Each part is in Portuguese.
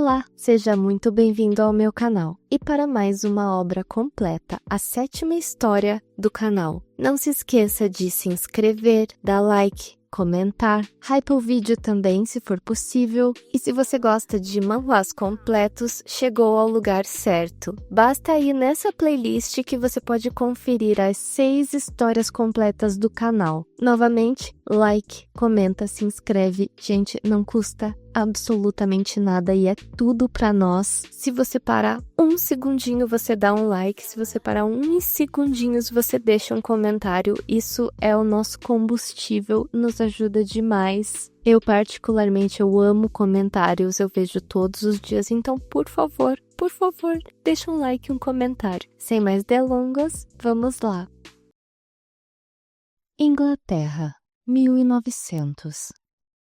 Olá, seja muito bem-vindo ao meu canal e para mais uma obra completa, a 7ª história do canal. Não se esqueça de se inscrever, dar like, comentar, hypa o vídeo também se for possível, e se você gosta de manhwas completos, chegou ao lugar certo. Basta ir nessa playlist que você pode conferir as 6 histórias completas do canal. Novamente, like, comenta, se inscreve, gente, não custa absolutamente nada e é tudo pra nós. Se você parar um segundinho, você dá um like. Se você parar uns segundinhos, você deixa um comentário. Isso é o nosso combustível, nos ajuda demais. Eu particularmente, eu amo comentários, eu vejo todos os dias, então por favor, deixa um like e um comentário. Sem mais delongas, vamos lá. Inglaterra, 1900.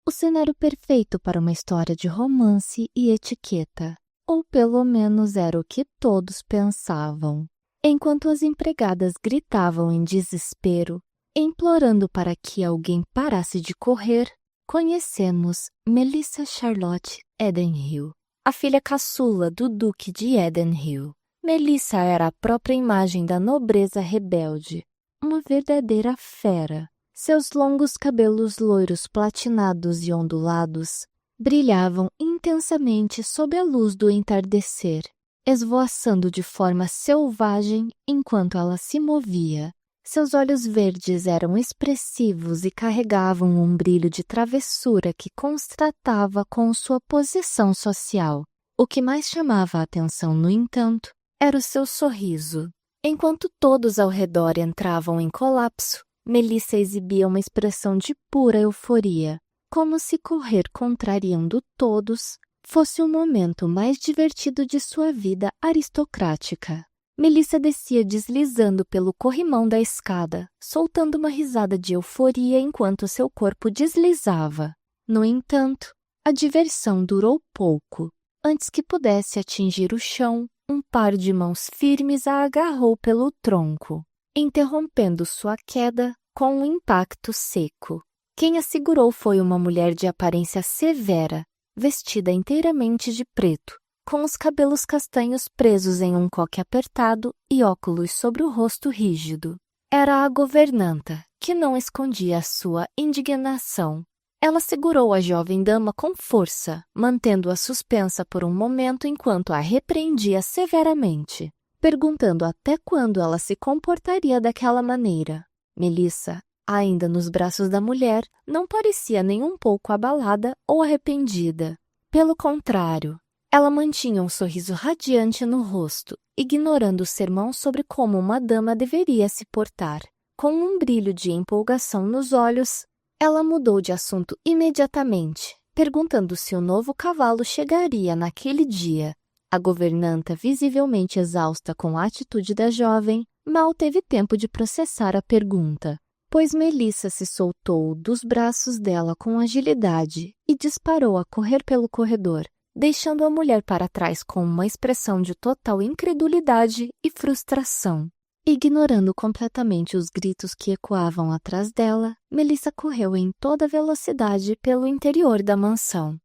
O cenário perfeito para uma história de romance e etiqueta, ou pelo menos era o que todos pensavam. Enquanto as empregadas gritavam em desespero, implorando para que alguém parasse de correr, conhecemos Melissa Charlotte Edenhill, a filha caçula do Duque de Edenhill. Melissa era a própria imagem da nobreza rebelde, uma verdadeira fera. Seus longos cabelos loiros platinados e ondulados brilhavam intensamente sob a luz do entardecer, esvoaçando de forma selvagem enquanto ela se movia. Seus olhos verdes eram expressivos e carregavam um brilho de travessura que constatava com sua posição social. O que mais chamava a atenção, no entanto, era o seu sorriso. Enquanto todos ao redor entravam em colapso, Melissa exibia uma expressão de pura euforia, como se correr contrariando todos fosse o momento mais divertido de sua vida aristocrática. Melissa descia deslizando pelo corrimão da escada, soltando uma risada de euforia enquanto seu corpo deslizava. No entanto, a diversão durou pouco. Antes que pudesse atingir o chão, um par de mãos firmes a agarrou pelo tronco, interrompendo sua queda com um impacto seco. Quem a segurou foi uma mulher de aparência severa, vestida inteiramente de preto, com os cabelos castanhos presos em um coque apertado e óculos sobre o rosto rígido. Era a governanta, que não escondia a sua indignação. Ela segurou a jovem dama com força, mantendo-a suspensa por um momento enquanto a repreendia severamente, perguntando até quando ela se comportaria daquela maneira. Melissa, ainda nos braços da mulher, não parecia nem um pouco abalada ou arrependida. Pelo contrário, ela mantinha um sorriso radiante no rosto, ignorando o sermão sobre como uma dama deveria se portar. Com um brilho de empolgação nos olhos, ela mudou de assunto imediatamente, perguntando se o novo cavalo chegaria naquele dia. A governanta, visivelmente exausta com a atitude da jovem, mal teve tempo de processar a pergunta, pois Melissa se soltou dos braços dela com agilidade e disparou a correr pelo corredor, deixando a mulher para trás com uma expressão de total incredulidade e frustração. Ignorando completamente os gritos que ecoavam atrás dela, Melissa correu em toda velocidade pelo interior da mansão.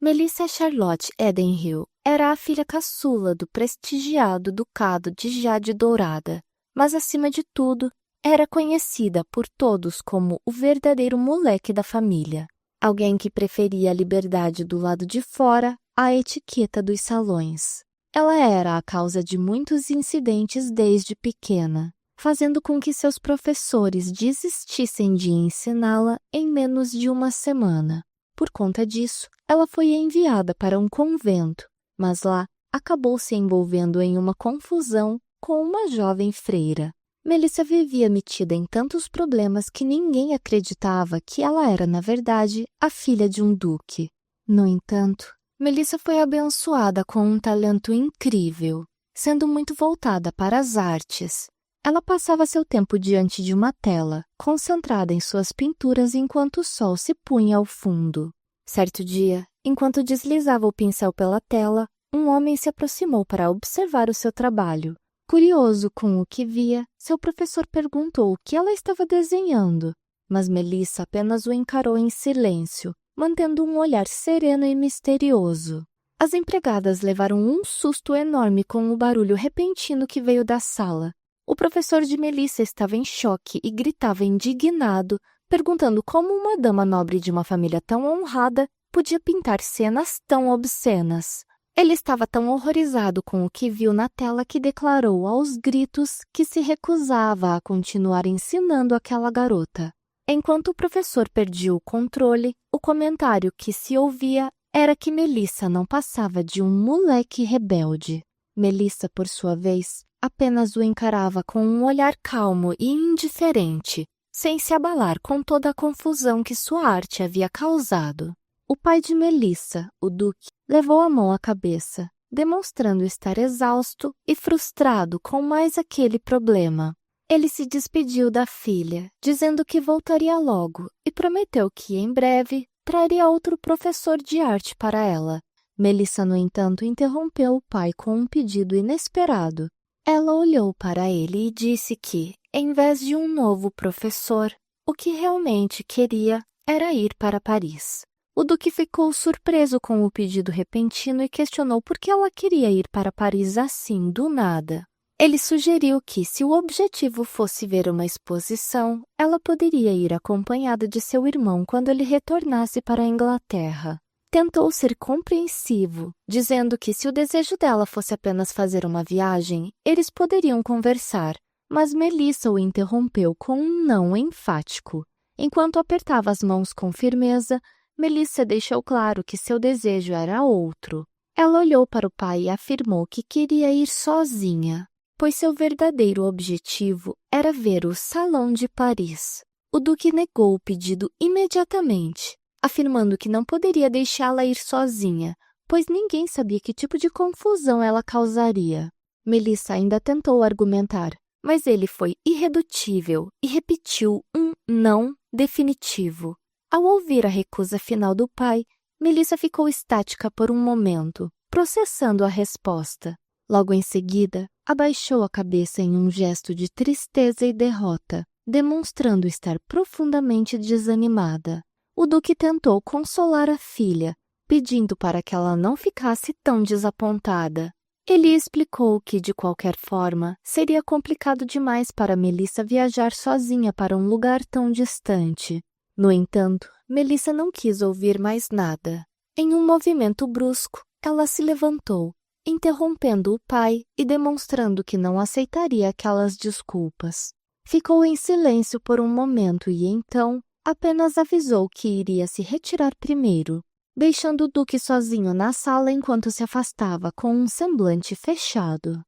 Melissa Charlotte Edenhill era a filha caçula do prestigiado Ducado de Jade Dourada, mas acima de tudo, era conhecida por todos como o verdadeiro moleque da família, alguém que preferia a liberdade do lado de fora à etiqueta dos salões. Ela era a causa de muitos incidentes desde pequena, fazendo com que seus professores desistissem de ensiná-la em menos de uma semana. Por conta disso, ela foi enviada para um convento, mas lá acabou se envolvendo em uma confusão com uma jovem freira. Melissa vivia metida em tantos problemas que ninguém acreditava que ela era, na verdade, a filha de um duque. No entanto, Melissa foi abençoada com um talento incrível, sendo muito voltada para as artes. Ela passava seu tempo diante de uma tela, concentrada em suas pinturas enquanto o sol se punha ao fundo. Certo dia, enquanto deslizava o pincel pela tela, um homem se aproximou para observar o seu trabalho. Curioso com o que via, seu professor perguntou o que ela estava desenhando, mas Melissa apenas o encarou em silêncio, mantendo um olhar sereno e misterioso. As empregadas levaram um susto enorme com o barulho repentino que veio da sala. O professor de Melissa estava em choque e gritava indignado, perguntando como uma dama nobre de uma família tão honrada podia pintar cenas tão obscenas. Ele estava tão horrorizado com o que viu na tela que declarou aos gritos que se recusava a continuar ensinando aquela garota. Enquanto o professor perdia o controle, o comentário que se ouvia era que Melissa não passava de um moleque rebelde. Melissa, por sua vez, apenas o encarava com um olhar calmo e indiferente, sem se abalar com toda a confusão que sua arte havia causado. O pai de Melissa, o Duque, levou a mão à cabeça, demonstrando estar exausto e frustrado com mais aquele problema. Ele se despediu da filha, dizendo que voltaria logo e prometeu que, em breve, traria outro professor de arte para ela. Melissa, no entanto, interrompeu o pai com um pedido inesperado. Ela olhou para ele e disse que, em vez de um novo professor, o que realmente queria era ir para Paris. O Duque ficou surpreso com o pedido repentino e questionou por que ela queria ir para Paris assim, do nada. Ele sugeriu que, se o objetivo fosse ver uma exposição, ela poderia ir acompanhada de seu irmão quando ele retornasse para a Inglaterra. Tentou ser compreensivo, dizendo que se o desejo dela fosse apenas fazer uma viagem, eles poderiam conversar, mas Melissa o interrompeu com um não enfático. Enquanto apertava as mãos com firmeza, Melissa deixou claro que seu desejo era outro. Ela olhou para o pai e afirmou que queria ir sozinha, pois seu verdadeiro objetivo era ver o Salão de Paris. O Duque negou o pedido imediatamente, afirmando que não poderia deixá-la ir sozinha, pois ninguém sabia que tipo de confusão ela causaria. Melissa ainda tentou argumentar, mas ele foi irredutível e repetiu um não definitivo. Ao ouvir a recusa final do pai, Melissa ficou estática por um momento, processando a resposta. Logo em seguida, abaixou a cabeça em um gesto de tristeza e derrota, demonstrando estar profundamente desanimada. O Duque tentou consolar a filha, pedindo para que ela não ficasse tão desapontada. Ele explicou que, de qualquer forma, seria complicado demais para Melissa viajar sozinha para um lugar tão distante. No entanto, Melissa não quis ouvir mais nada. Em um movimento brusco, ela se levantou, interrompendo o pai e demonstrando que não aceitaria aquelas desculpas. Ficou em silêncio por um momento e então apenas avisou que iria se retirar primeiro, deixando o Duque sozinho na sala enquanto se afastava com um semblante fechado.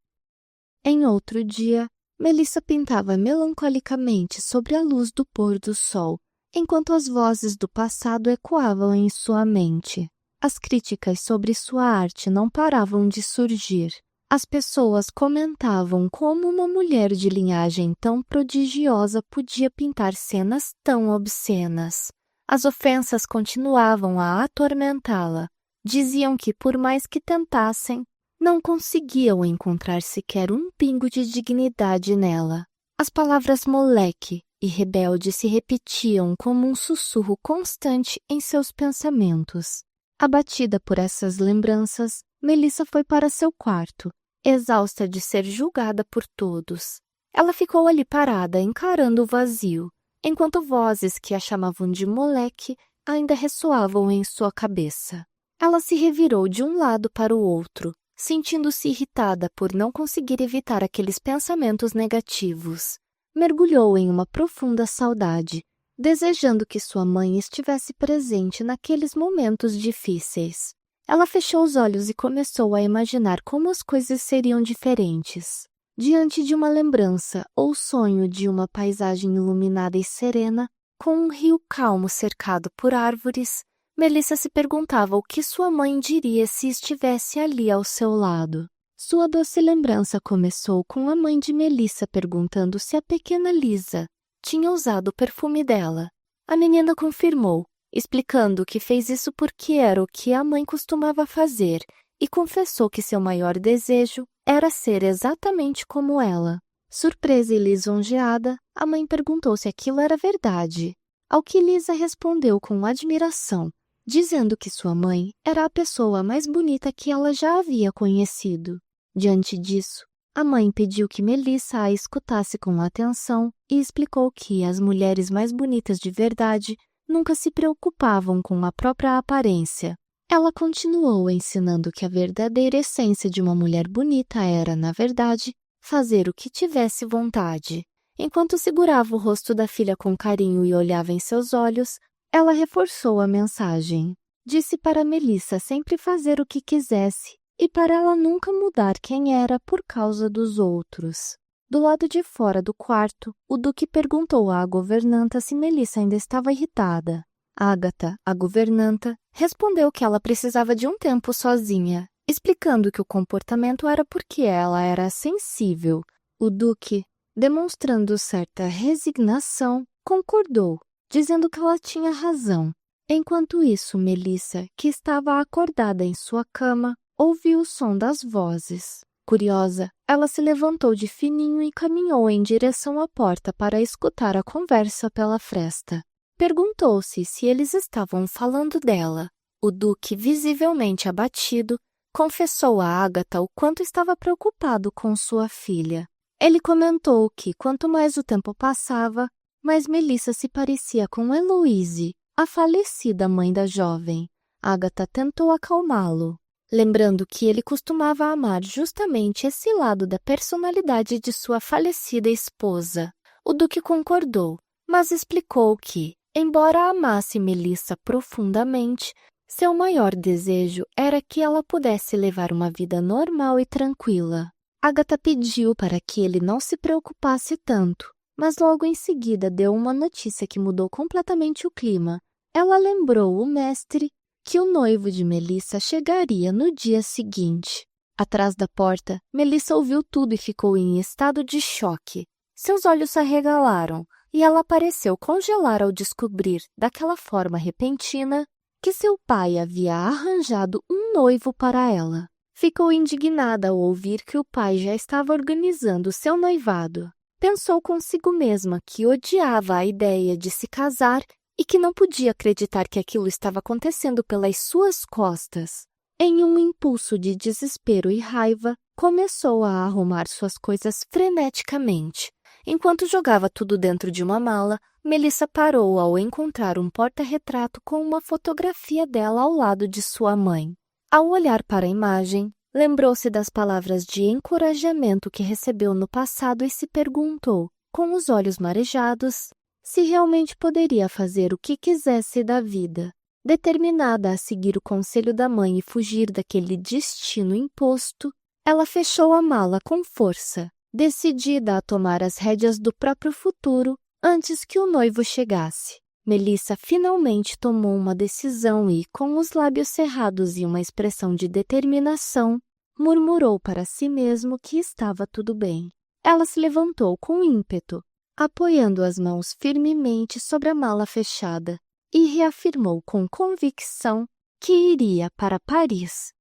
Em outro dia, Melissa pintava melancolicamente sobre a luz do pôr do sol, enquanto as vozes do passado ecoavam em sua mente. As críticas sobre sua arte não paravam de surgir. As pessoas comentavam como uma mulher de linhagem tão prodigiosa podia pintar cenas tão obscenas. As ofensas continuavam a atormentá-la. Diziam que, por mais que tentassem, não conseguiam encontrar sequer um pingo de dignidade nela. As palavras moleque e rebelde se repetiam como um sussurro constante em seus pensamentos. Abatida por essas lembranças, Melissa foi para seu quarto, exausta de ser julgada por todos. Ela ficou ali parada, encarando o vazio, enquanto vozes que a chamavam de moleque ainda ressoavam em sua cabeça. Ela se revirou de um lado para o outro, sentindo-se irritada por não conseguir evitar aqueles pensamentos negativos. Mergulhou em uma profunda saudade, desejando que sua mãe estivesse presente naqueles momentos difíceis. Ela fechou os olhos e começou a imaginar como as coisas seriam diferentes. Diante de uma lembrança ou sonho de uma paisagem iluminada e serena, com um rio calmo cercado por árvores, Melissa se perguntava o que sua mãe diria se estivesse ali ao seu lado. Sua doce lembrança começou com a mãe de Melissa perguntando se a pequena Lisa tinha usado o perfume dela. A menina confirmou, explicando que fez isso porque era o que a mãe costumava fazer e confessou que seu maior desejo era ser exatamente como ela. Surpresa e lisonjeada, a mãe perguntou se aquilo era verdade, ao que Lisa respondeu com admiração, dizendo que sua mãe era a pessoa mais bonita que ela já havia conhecido. Diante disso, a mãe pediu que Melissa a escutasse com atenção e explicou que as mulheres mais bonitas de verdade nunca se preocupavam com a própria aparência. Ela continuou ensinando que a verdadeira essência de uma mulher bonita era, na verdade, fazer o que tivesse vontade. Enquanto segurava o rosto da filha com carinho e olhava em seus olhos, ela reforçou a mensagem. Disse para Melissa sempre fazer o que quisesse e para ela nunca mudar quem era por causa dos outros. Do lado de fora do quarto, o Duque perguntou à governanta se Melissa ainda estava irritada. Agatha, a governanta, respondeu que ela precisava de um tempo sozinha, explicando que o comportamento era porque ela era sensível. O Duque, demonstrando certa resignação, concordou, dizendo que ela tinha razão. Enquanto isso, Melissa, que estava acordada em sua cama, ouviu o som das vozes. Curiosa, ela se levantou de fininho e caminhou em direção à porta para escutar a conversa pela fresta. Perguntou-se se eles estavam falando dela. O Duque, visivelmente abatido, confessou a Agatha o quanto estava preocupado com sua filha. Ele comentou que, quanto mais o tempo passava, mais Melissa se parecia com Heloise, a falecida mãe da jovem. Agatha tentou acalmá-lo, lembrando que ele costumava amar justamente esse lado da personalidade de sua falecida esposa. O Duque concordou, mas explicou que, embora amasse Melissa profundamente, seu maior desejo era que ela pudesse levar uma vida normal e tranquila. Agatha pediu para que ele não se preocupasse tanto, mas logo em seguida deu uma notícia que mudou completamente o clima. Ela lembrou o mestre que o noivo de Melissa chegaria no dia seguinte. Atrás da porta, Melissa ouviu tudo e ficou em estado de choque. Seus olhos se arregalaram e ela pareceu congelar ao descobrir, daquela forma repentina, que seu pai havia arranjado um noivo para ela. Ficou indignada ao ouvir que o pai já estava organizando seu noivado. Pensou consigo mesma que odiava a ideia de se casar e que não podia acreditar que aquilo estava acontecendo pelas suas costas. Em um impulso de desespero e raiva, começou a arrumar suas coisas freneticamente. Enquanto jogava tudo dentro de uma mala, Melissa parou ao encontrar um porta-retrato com uma fotografia dela ao lado de sua mãe. Ao olhar para a imagem, lembrou-se das palavras de encorajamento que recebeu no passado e se perguntou, com os olhos marejados, se realmente poderia fazer o que quisesse da vida. Determinada a seguir o conselho da mãe e fugir daquele destino imposto, ela fechou a mala com força, decidida a tomar as rédeas do próprio futuro antes que o noivo chegasse. Melissa finalmente tomou uma decisão e, com os lábios cerrados e uma expressão de determinação, murmurou para si mesmo que estava tudo bem. Ela se levantou com ímpeto, apoiando as mãos firmemente sobre a mala fechada, e reafirmou com convicção que iria para Paris.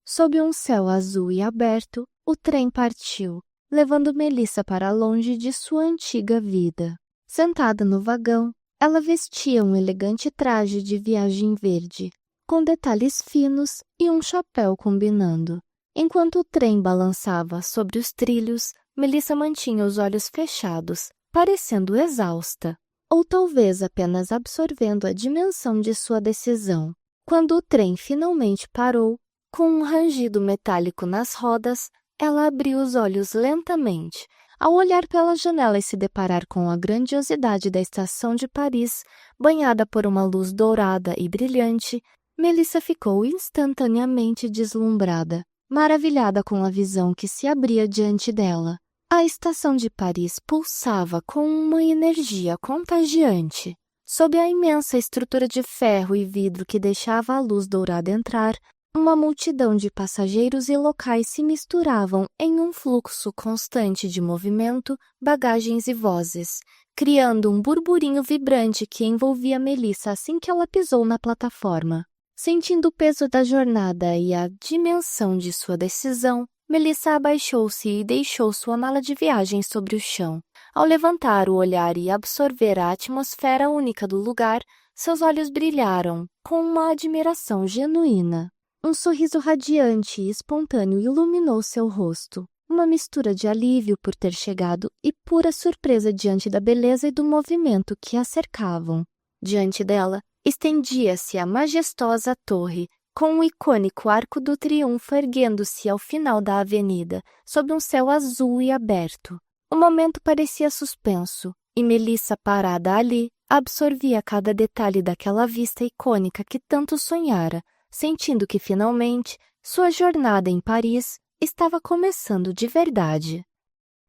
Sob um céu azul e aberto, o trem partiu, levando Melissa para longe de sua antiga vida. Sentada no vagão, ela vestia um elegante traje de viagem verde, com detalhes finos e um chapéu combinando. Enquanto o trem balançava sobre os trilhos, Melissa mantinha os olhos fechados, parecendo exausta, ou talvez apenas absorvendo a dimensão de sua decisão. Quando o trem finalmente parou, com um rangido metálico nas rodas, ela abriu os olhos lentamente. Ao olhar pela janela e se deparar com a grandiosidade da estação de Paris, banhada por uma luz dourada e brilhante, Melissa ficou instantaneamente deslumbrada, maravilhada com a visão que se abria diante dela. A estação de Paris pulsava com uma energia contagiante. Sob a imensa estrutura de ferro e vidro que deixava a luz dourada entrar, uma multidão de passageiros e locais se misturavam em um fluxo constante de movimento, bagagens e vozes, criando um burburinho vibrante que envolvia Melissa assim que ela pisou na plataforma. Sentindo o peso da jornada e a dimensão de sua decisão, Melissa abaixou-se e deixou sua mala de viagem sobre o chão. Ao levantar o olhar e absorver a atmosfera única do lugar, seus olhos brilharam com uma admiração genuína. Um sorriso radiante e espontâneo iluminou seu rosto, uma mistura de alívio por ter chegado e pura surpresa diante da beleza e do movimento que a cercavam. Diante dela, estendia-se a majestosa torre, com o icônico Arco do Triunfo erguendo-se ao final da avenida, sob um céu azul e aberto. O momento parecia suspenso, e Melissa, parada ali, absorvia cada detalhe daquela vista icônica que tanto sonhara, sentindo que, finalmente, sua jornada em Paris estava começando de verdade.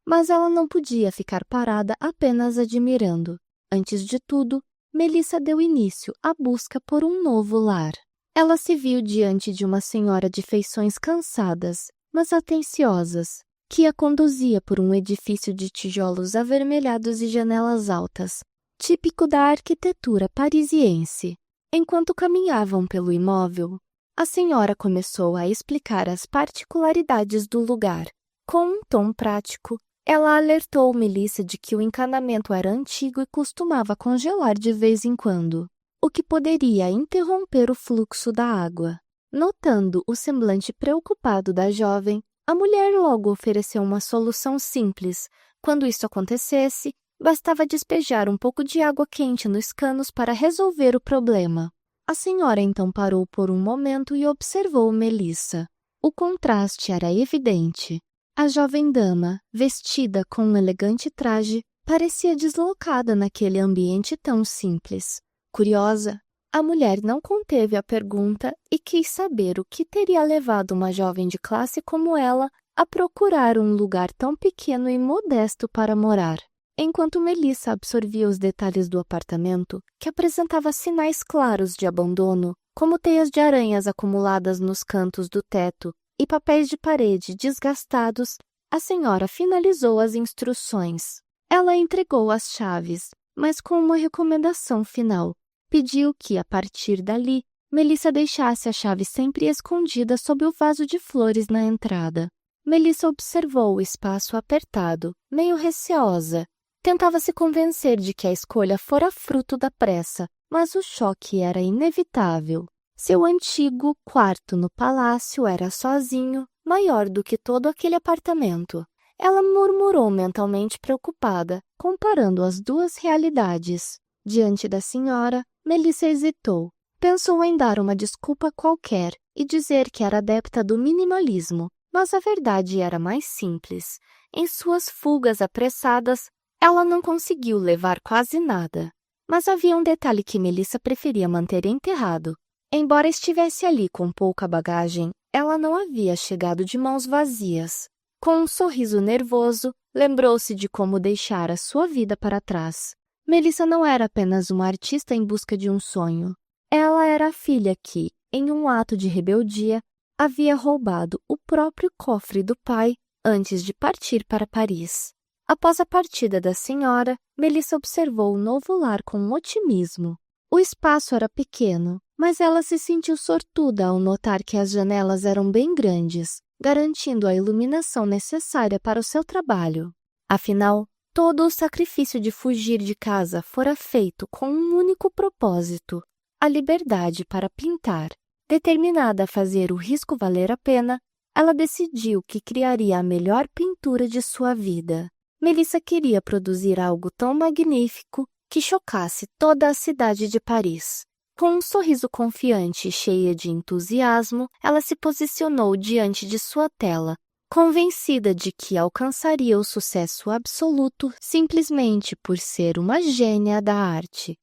Mas ela não podia ficar parada apenas admirando. Antes de tudo, Melissa deu início à busca por um novo lar. Ela se viu diante de uma senhora de feições cansadas, mas atenciosas, que a conduzia por um edifício de tijolos avermelhados e janelas altas, típico da arquitetura parisiense. Enquanto caminhavam pelo imóvel, a senhora começou a explicar as particularidades do lugar. Com um tom prático, ela alertou Melissa de que o encanamento era antigo e costumava congelar de vez em quando, o que poderia interromper o fluxo da água. Notando o semblante preocupado da jovem, a mulher logo ofereceu uma solução simples. Quando isso acontecesse, bastava despejar um pouco de água quente nos canos para resolver o problema. A senhora então parou por um momento e observou Melissa. O contraste era evidente. A jovem dama, vestida com um elegante traje, parecia deslocada naquele ambiente tão simples. Curiosa, a mulher não conteve a pergunta e quis saber o que teria levado uma jovem de classe como ela a procurar um lugar tão pequeno e modesto para morar. Enquanto Melissa absorvia os detalhes do apartamento, que apresentava sinais claros de abandono, como teias de aranhas acumuladas nos cantos do teto e papéis de parede desgastados, a senhora finalizou as instruções. Ela entregou as chaves, mas com uma recomendação final. Pediu que, a partir dali, Melissa deixasse a chave sempre escondida sob o vaso de flores na entrada. Melissa observou o espaço apertado, meio receosa. Tentava se convencer de que a escolha fora fruto da pressa, mas o choque era inevitável. Seu antigo quarto no palácio era sozinho, maior do que todo aquele apartamento. Ela murmurou mentalmente preocupada, comparando as duas realidades. Diante da senhora, Melissa hesitou. Pensou em dar uma desculpa qualquer e dizer que era adepta do minimalismo, mas a verdade era mais simples. Em suas fugas apressadas, ela não conseguiu levar quase nada. Mas havia um detalhe que Melissa preferia manter enterrado. Embora estivesse ali com pouca bagagem, ela não havia chegado de mãos vazias. Com um sorriso nervoso, lembrou-se de como deixara sua vida para trás. Melissa não era apenas uma artista em busca de um sonho. Ela era a filha que, em um ato de rebeldia, havia roubado o próprio cofre do pai antes de partir para Paris. Após a partida da senhora, Melissa observou o novo lar com otimismo. O espaço era pequeno, mas ela se sentiu sortuda ao notar que as janelas eram bem grandes, garantindo a iluminação necessária para o seu trabalho. Afinal, todo o sacrifício de fugir de casa fora feito com um único propósito: a liberdade para pintar. Determinada a fazer o risco valer a pena, ela decidiu que criaria a melhor pintura de sua vida. Melissa queria produzir algo tão magnífico que chocasse toda a cidade de Paris. Com um sorriso confiante e cheia de entusiasmo, ela se posicionou diante de sua tela, convencida de que alcançaria o sucesso absoluto simplesmente por ser uma gênia da arte.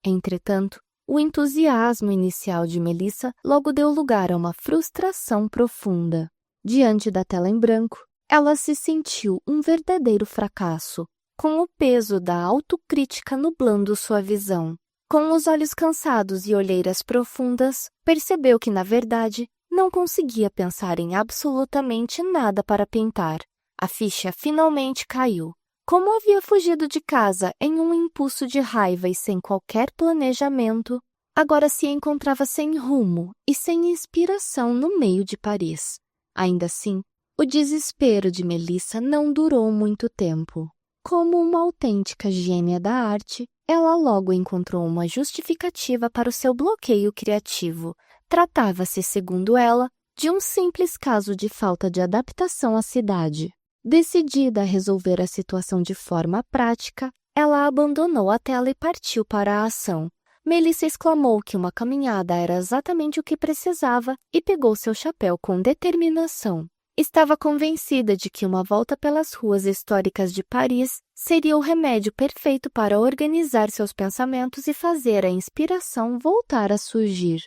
Entretanto, o entusiasmo inicial de Melissa logo deu lugar a uma frustração profunda. Diante da tela em branco, ela se sentiu um verdadeiro fracasso, com o peso da autocrítica nublando sua visão. Com os olhos cansados e olheiras profundas, percebeu que, na verdade, não conseguia pensar em absolutamente nada para pintar. A ficha finalmente caiu. Como havia fugido de casa em um impulso de raiva e sem qualquer planejamento, agora se encontrava sem rumo e sem inspiração no meio de Paris. Ainda assim, o desespero de Melissa não durou muito tempo. Como uma autêntica gênia da arte, Ela logo encontrou uma justificativa para o seu bloqueio criativo. Tratava-se, segundo ela, de um simples caso de falta de adaptação à cidade. Decidida a resolver a situação de forma prática, ela abandonou a tela e partiu para a ação. Melissa exclamou que uma caminhada era exatamente o que precisava e pegou seu chapéu com determinação. Estava convencida de que uma volta pelas ruas históricas de Paris seria o remédio perfeito para organizar seus pensamentos e fazer a inspiração voltar a surgir.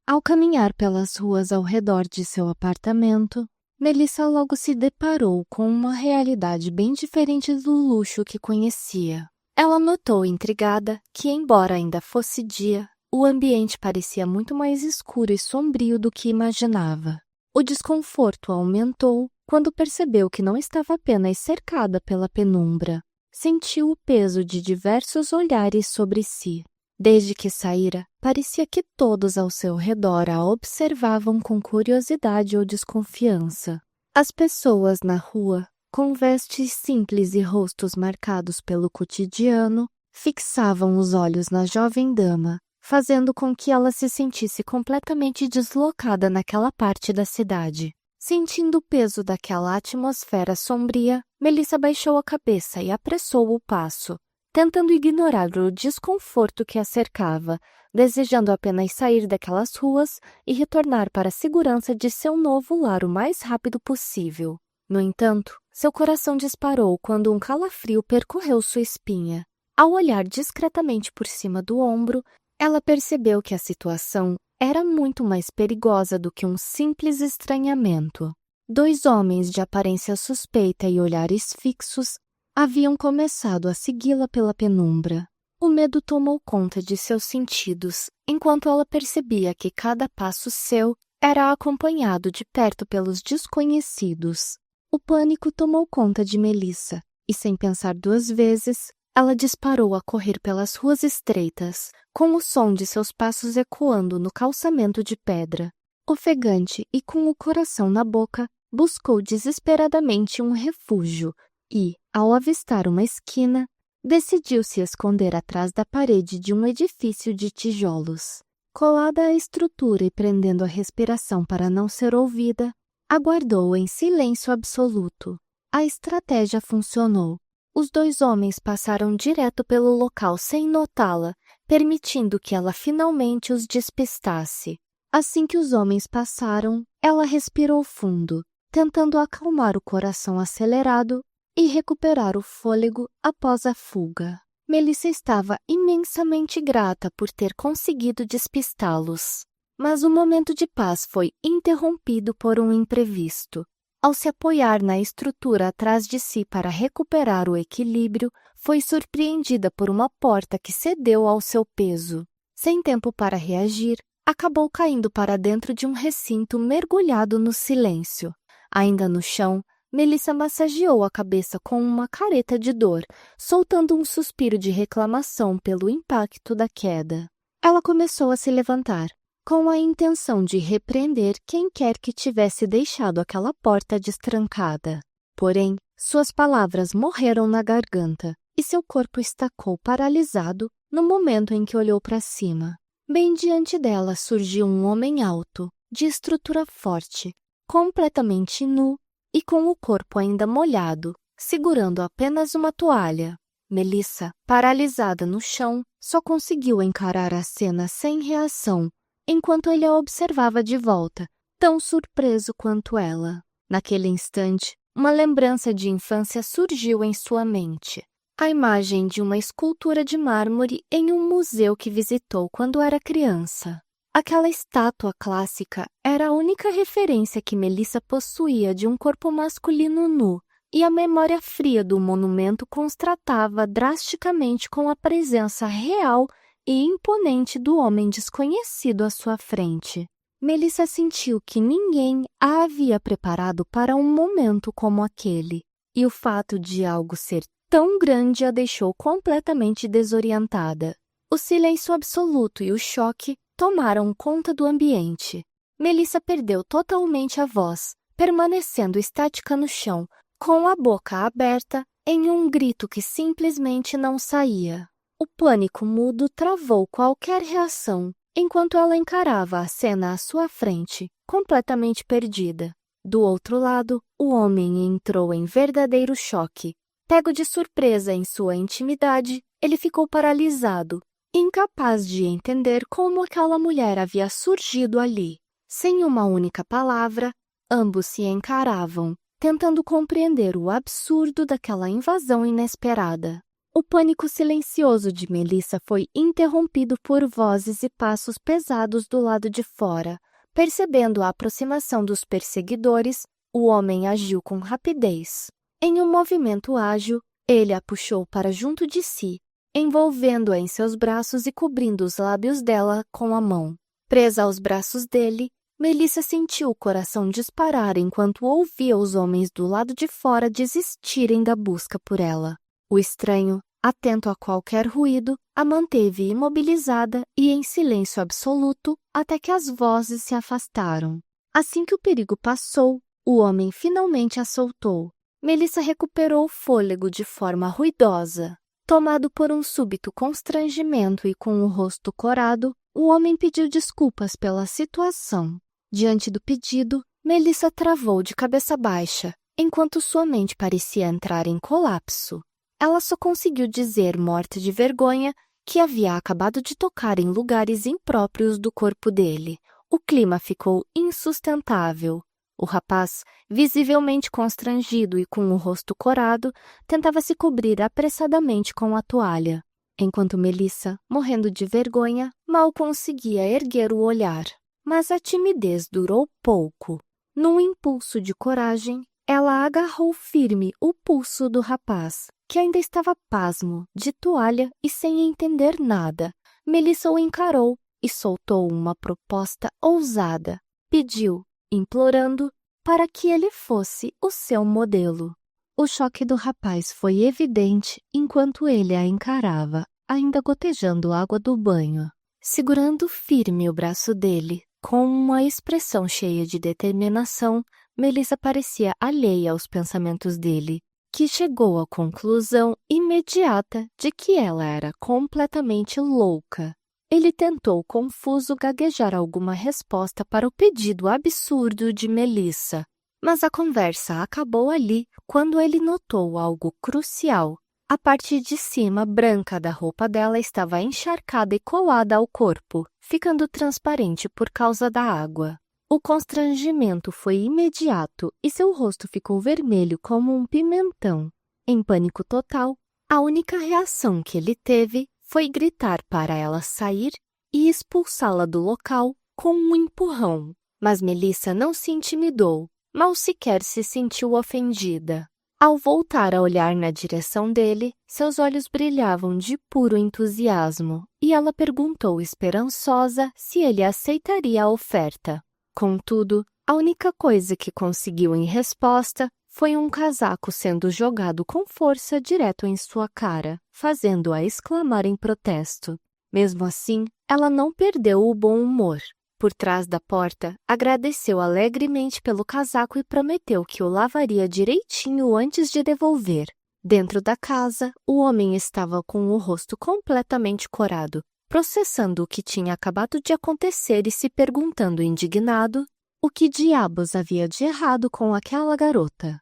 Ao caminhar pelas ruas ao redor de seu apartamento, Melissa logo se deparou com uma realidade bem diferente do luxo que conhecia. Ela notou, intrigada, que, embora ainda fosse dia, o ambiente parecia muito mais escuro e sombrio do que imaginava. O desconforto aumentou quando percebeu que não estava apenas cercada pela penumbra. Sentiu o peso de diversos olhares sobre si. Desde que saíra, parecia que todos ao seu redor a observavam com curiosidade ou desconfiança. As pessoas na rua, com vestes simples e rostos marcados pelo cotidiano, fixavam os olhos na jovem dama, fazendo com que ela se sentisse completamente deslocada naquela parte da cidade. Sentindo o peso daquela atmosfera sombria, Melissa baixou a cabeça e apressou o passo, tentando ignorar o desconforto que a cercava, desejando apenas sair daquelas ruas e retornar para a segurança de seu novo lar o mais rápido possível. No entanto, seu coração disparou quando um calafrio percorreu sua espinha. Ao olhar discretamente por cima do ombro, ela percebeu que a situação era muito mais perigosa do que um simples estranhamento. Dois homens de aparência suspeita e olhares fixos haviam começado a segui-la pela penumbra. O medo tomou conta de seus sentidos, enquanto ela percebia que cada passo seu era acompanhado de perto pelos desconhecidos. O pânico tomou conta de Melissa, e sem pensar duas vezes, ela disparou a correr pelas ruas estreitas, com o som de seus passos ecoando no calçamento de pedra. Ofegante e com o coração na boca, buscou desesperadamente um refúgio e, ao avistar uma esquina, decidiu se esconder atrás da parede de um edifício de tijolos. Colada à estrutura e prendendo a respiração para não ser ouvida, aguardou em silêncio absoluto. A estratégia funcionou. Os dois homens passaram direto pelo local sem notá-la, permitindo que ela finalmente os despistasse. Assim que os homens passaram, ela respirou fundo, tentando acalmar o coração acelerado e recuperar o fôlego após a fuga. Melissa estava imensamente grata por ter conseguido despistá-los. Mas o momento de paz foi interrompido por um imprevisto. Ao se apoiar na estrutura atrás de si para recuperar o equilíbrio, foi surpreendida por uma porta que cedeu ao seu peso. Sem tempo para reagir, acabou caindo para dentro de um recinto mergulhado no silêncio. Ainda no chão, Melissa massageou a cabeça com uma careta de dor, soltando um suspiro de reclamação pelo impacto da queda. Ela começou a se levantar, com a intenção de repreender quem quer que tivesse deixado aquela porta destrancada. Porém, suas palavras morreram na garganta e seu corpo estacou paralisado no momento em que olhou para cima. Bem diante dela surgiu um homem alto, de estrutura forte, completamente nu e com o corpo ainda molhado, segurando apenas uma toalha. Melissa, paralisada no chão, só conseguiu encarar a cena sem reação, enquanto ele a observava de volta, tão surpreso quanto ela. Naquele instante, uma lembrança de infância surgiu em sua mente. A imagem de uma escultura de mármore em um museu que visitou quando era criança. Aquela estátua clássica era a única referência que Melissa possuía de um corpo masculino nu, e a memória fria do monumento contrastava drasticamente com a presença real e imponente do homem desconhecido à sua frente. Melissa sentiu que ninguém a havia preparado para um momento como aquele, e o fato de algo ser tão grande a deixou completamente desorientada. O silêncio absoluto e o choque tomaram conta do ambiente. Melissa perdeu totalmente a voz, permanecendo estática no chão, com a boca aberta em um grito que simplesmente não saía. O pânico mudo travou qualquer reação, enquanto ela encarava a cena à sua frente, completamente perdida. Do outro lado, o homem entrou em verdadeiro choque. Pego de surpresa em sua intimidade, ele ficou paralisado, incapaz de entender como aquela mulher havia surgido ali. Sem uma única palavra, ambos se encaravam, tentando compreender o absurdo daquela invasão inesperada. O pânico silencioso de Melissa foi interrompido por vozes e passos pesados do lado de fora. Percebendo a aproximação dos perseguidores, o homem agiu com rapidez. Em um movimento ágil, ele a puxou para junto de si, envolvendo-a em seus braços e cobrindo os lábios dela com a mão. Presa aos braços dele, Melissa sentiu o coração disparar enquanto ouvia os homens do lado de fora desistirem da busca por ela. O estranho, atento a qualquer ruído, a manteve imobilizada e em silêncio absoluto até que as vozes se afastaram. Assim que o perigo passou, o homem finalmente a soltou. Melissa recuperou o fôlego de forma ruidosa. Tomado por um súbito constrangimento e com o rosto corado, o homem pediu desculpas pela situação. Diante do pedido, Melissa travou de cabeça baixa, enquanto sua mente parecia entrar em colapso. Ela só conseguiu dizer, morta de vergonha, que havia acabado de tocar em lugares impróprios do corpo dele. O clima ficou insustentável. O rapaz, visivelmente constrangido e com o rosto corado, tentava se cobrir apressadamente com a toalha, enquanto Melissa, morrendo de vergonha, mal conseguia erguer o olhar. Mas a timidez durou pouco. Num impulso de coragem, ela agarrou firme o pulso do rapaz, que ainda estava pasmo, de toalha e sem entender nada. Melissa o encarou e soltou uma proposta ousada. Pediu, implorando, para que ele fosse o seu modelo. O choque do rapaz foi evidente enquanto ele a encarava, ainda gotejando água do banho. Segurando firme o braço dele, com uma expressão cheia de determinação, Melissa parecia alheia aos pensamentos dele, que chegou à conclusão imediata de que ela era completamente louca. Ele tentou, confuso, gaguejar alguma resposta para o pedido absurdo de Melissa, mas a conversa acabou ali quando ele notou algo crucial. A parte de cima branca da roupa dela estava encharcada e colada ao corpo, ficando transparente por causa da água. O constrangimento foi imediato e seu rosto ficou vermelho como um pimentão. Em pânico total, a única reação que ele teve foi gritar para ela sair e expulsá-la do local com um empurrão. Mas Melissa não se intimidou, mal sequer se sentiu ofendida. Ao voltar a olhar na direção dele, seus olhos brilhavam de puro entusiasmo e ela perguntou esperançosa se ele aceitaria a oferta. Contudo, a única coisa que conseguiu em resposta foi um casaco sendo jogado com força direto em sua cara, fazendo-a exclamar em protesto. Mesmo assim, ela não perdeu o bom humor. Por trás da porta, agradeceu alegremente pelo casaco e prometeu que o lavaria direitinho antes de devolver. Dentro da casa, o homem estava com o rosto completamente corado, processando o que tinha acabado de acontecer e se perguntando indignado o que diabos havia de errado com aquela garota.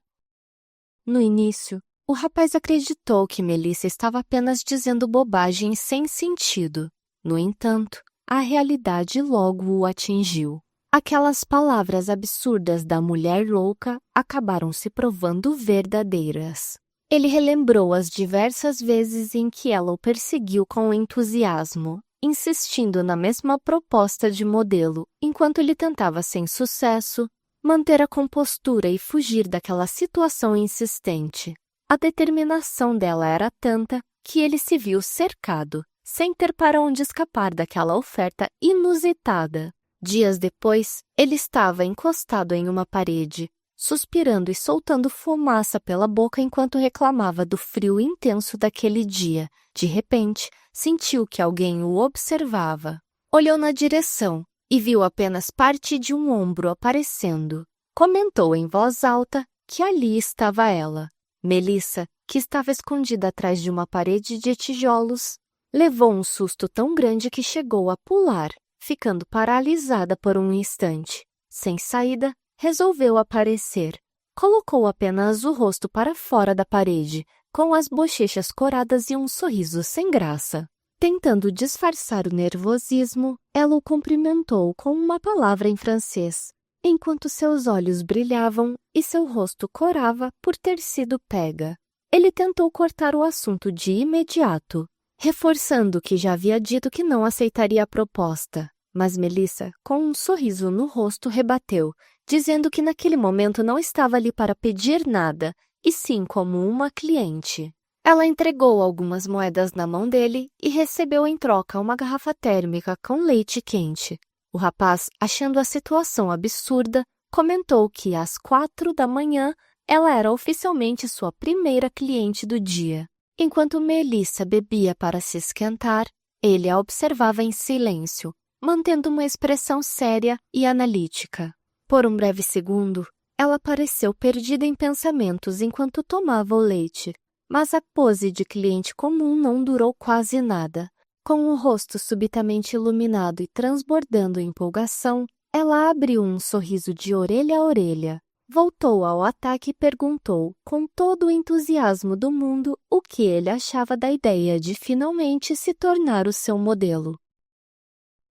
No início, o rapaz acreditou que Melissa estava apenas dizendo bobagens sem sentido. No entanto, a realidade logo o atingiu. Aquelas palavras absurdas da mulher louca acabaram se provando verdadeiras. Ele relembrou as diversas vezes em que ela o perseguiu com entusiasmo, insistindo na mesma proposta de modelo, enquanto ele tentava sem sucesso manter a compostura e fugir daquela situação insistente. A determinação dela era tanta que ele se viu cercado, sem ter para onde escapar daquela oferta inusitada. Dias depois, ele estava encostado em uma parede, suspirando e soltando fumaça pela boca enquanto reclamava do frio intenso daquele dia. De repente, sentiu que alguém o observava. Olhou na direção e viu apenas parte de um ombro aparecendo. Comentou em voz alta que ali estava ela, Melissa, que estava escondida atrás de uma parede de tijolos. Levou um susto tão grande que chegou a pular, ficando paralisada por um instante. Sem saída, resolveu aparecer. Colocou apenas o rosto para fora da parede, com as bochechas coradas e um sorriso sem graça. Tentando disfarçar o nervosismo, ela o cumprimentou com uma palavra em francês, enquanto seus olhos brilhavam e seu rosto corava por ter sido pega. Ele tentou cortar o assunto de imediato, reforçando que já havia dito que não aceitaria a proposta. Mas Melissa, com um sorriso no rosto, rebateu, dizendo que naquele momento não estava ali para pedir nada, e sim como uma cliente. Ela entregou algumas moedas na mão dele e recebeu em troca uma garrafa térmica com leite quente. O rapaz, achando a situação absurda, comentou que às 4 da manhã ela era oficialmente sua primeira cliente do dia. Enquanto Melissa bebia para se esquentar, ele a observava em silêncio, mantendo uma expressão séria e analítica. Por um breve segundo, ela pareceu perdida em pensamentos enquanto tomava o leite, mas a pose de cliente comum não durou quase nada. Com o rosto subitamente iluminado e transbordando empolgação, ela abriu um sorriso de orelha a orelha. Voltou ao ataque e perguntou, com todo o entusiasmo do mundo, o que ele achava da ideia de finalmente se tornar o seu modelo.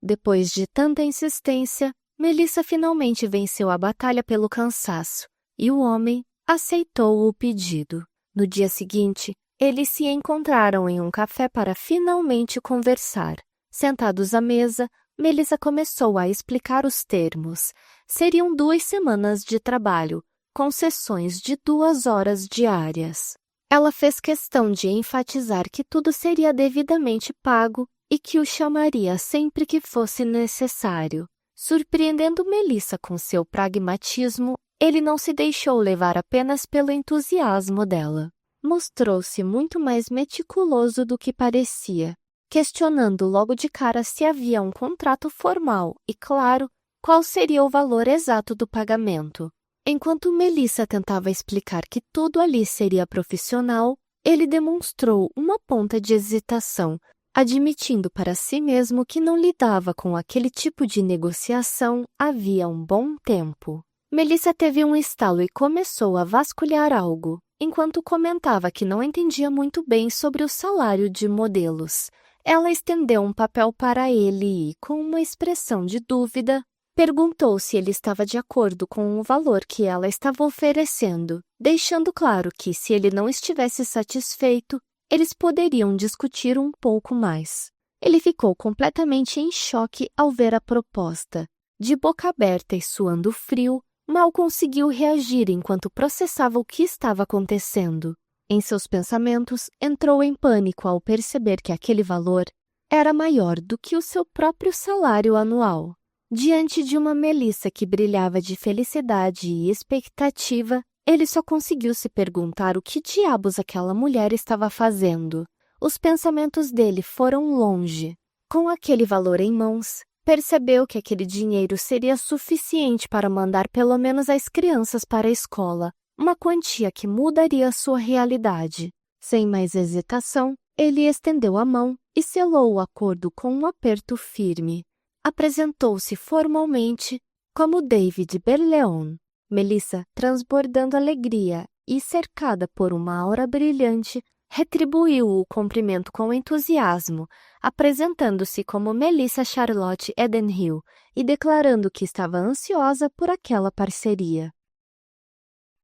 Depois de tanta insistência, Melissa finalmente venceu a batalha pelo cansaço, e o homem aceitou o pedido. No dia seguinte, eles se encontraram em um café para finalmente conversar. Sentados à mesa, Melissa começou a explicar os termos. Seriam 2 semanas de trabalho, com sessões de 2 horas diárias. Ela fez questão de enfatizar que tudo seria devidamente pago e que o chamaria sempre que fosse necessário. Surpreendendo Melissa com seu pragmatismo, ele não se deixou levar apenas pelo entusiasmo dela. Mostrou-se muito mais meticuloso do que parecia, questionando logo de cara se havia um contrato formal e, claro, qual seria o valor exato do pagamento. Enquanto Melissa tentava explicar que tudo ali seria profissional, ele demonstrou uma ponta de hesitação, admitindo para si mesmo que não lidava com aquele tipo de negociação havia um bom tempo. Melissa teve um estalo e começou a vasculhar algo, enquanto comentava que não entendia muito bem sobre o salário de modelos. Ela estendeu um papel para ele e, com uma expressão de dúvida, perguntou se ele estava de acordo com o valor que ela estava oferecendo, deixando claro que, se ele não estivesse satisfeito, eles poderiam discutir um pouco mais. Ele ficou completamente em choque ao ver a proposta. De boca aberta e suando frio, mal conseguiu reagir enquanto processava o que estava acontecendo. Em seus pensamentos, entrou em pânico ao perceber que aquele valor era maior do que o seu próprio salário anual. Diante de uma Melissa que brilhava de felicidade e expectativa, ele só conseguiu se perguntar o que diabos aquela mulher estava fazendo. Os pensamentos dele foram longe. Com aquele valor em mãos, percebeu que aquele dinheiro seria suficiente para mandar pelo menos as crianças para a escola, uma quantia que mudaria sua realidade. Sem mais hesitação, ele estendeu a mão e selou o acordo com um aperto firme. Apresentou-se formalmente como David Berleon. Melissa, transbordando alegria e cercada por uma aura brilhante, retribuiu o cumprimento com entusiasmo, apresentando-se como Melissa Charlotte Edenhill e declarando que estava ansiosa por aquela parceria.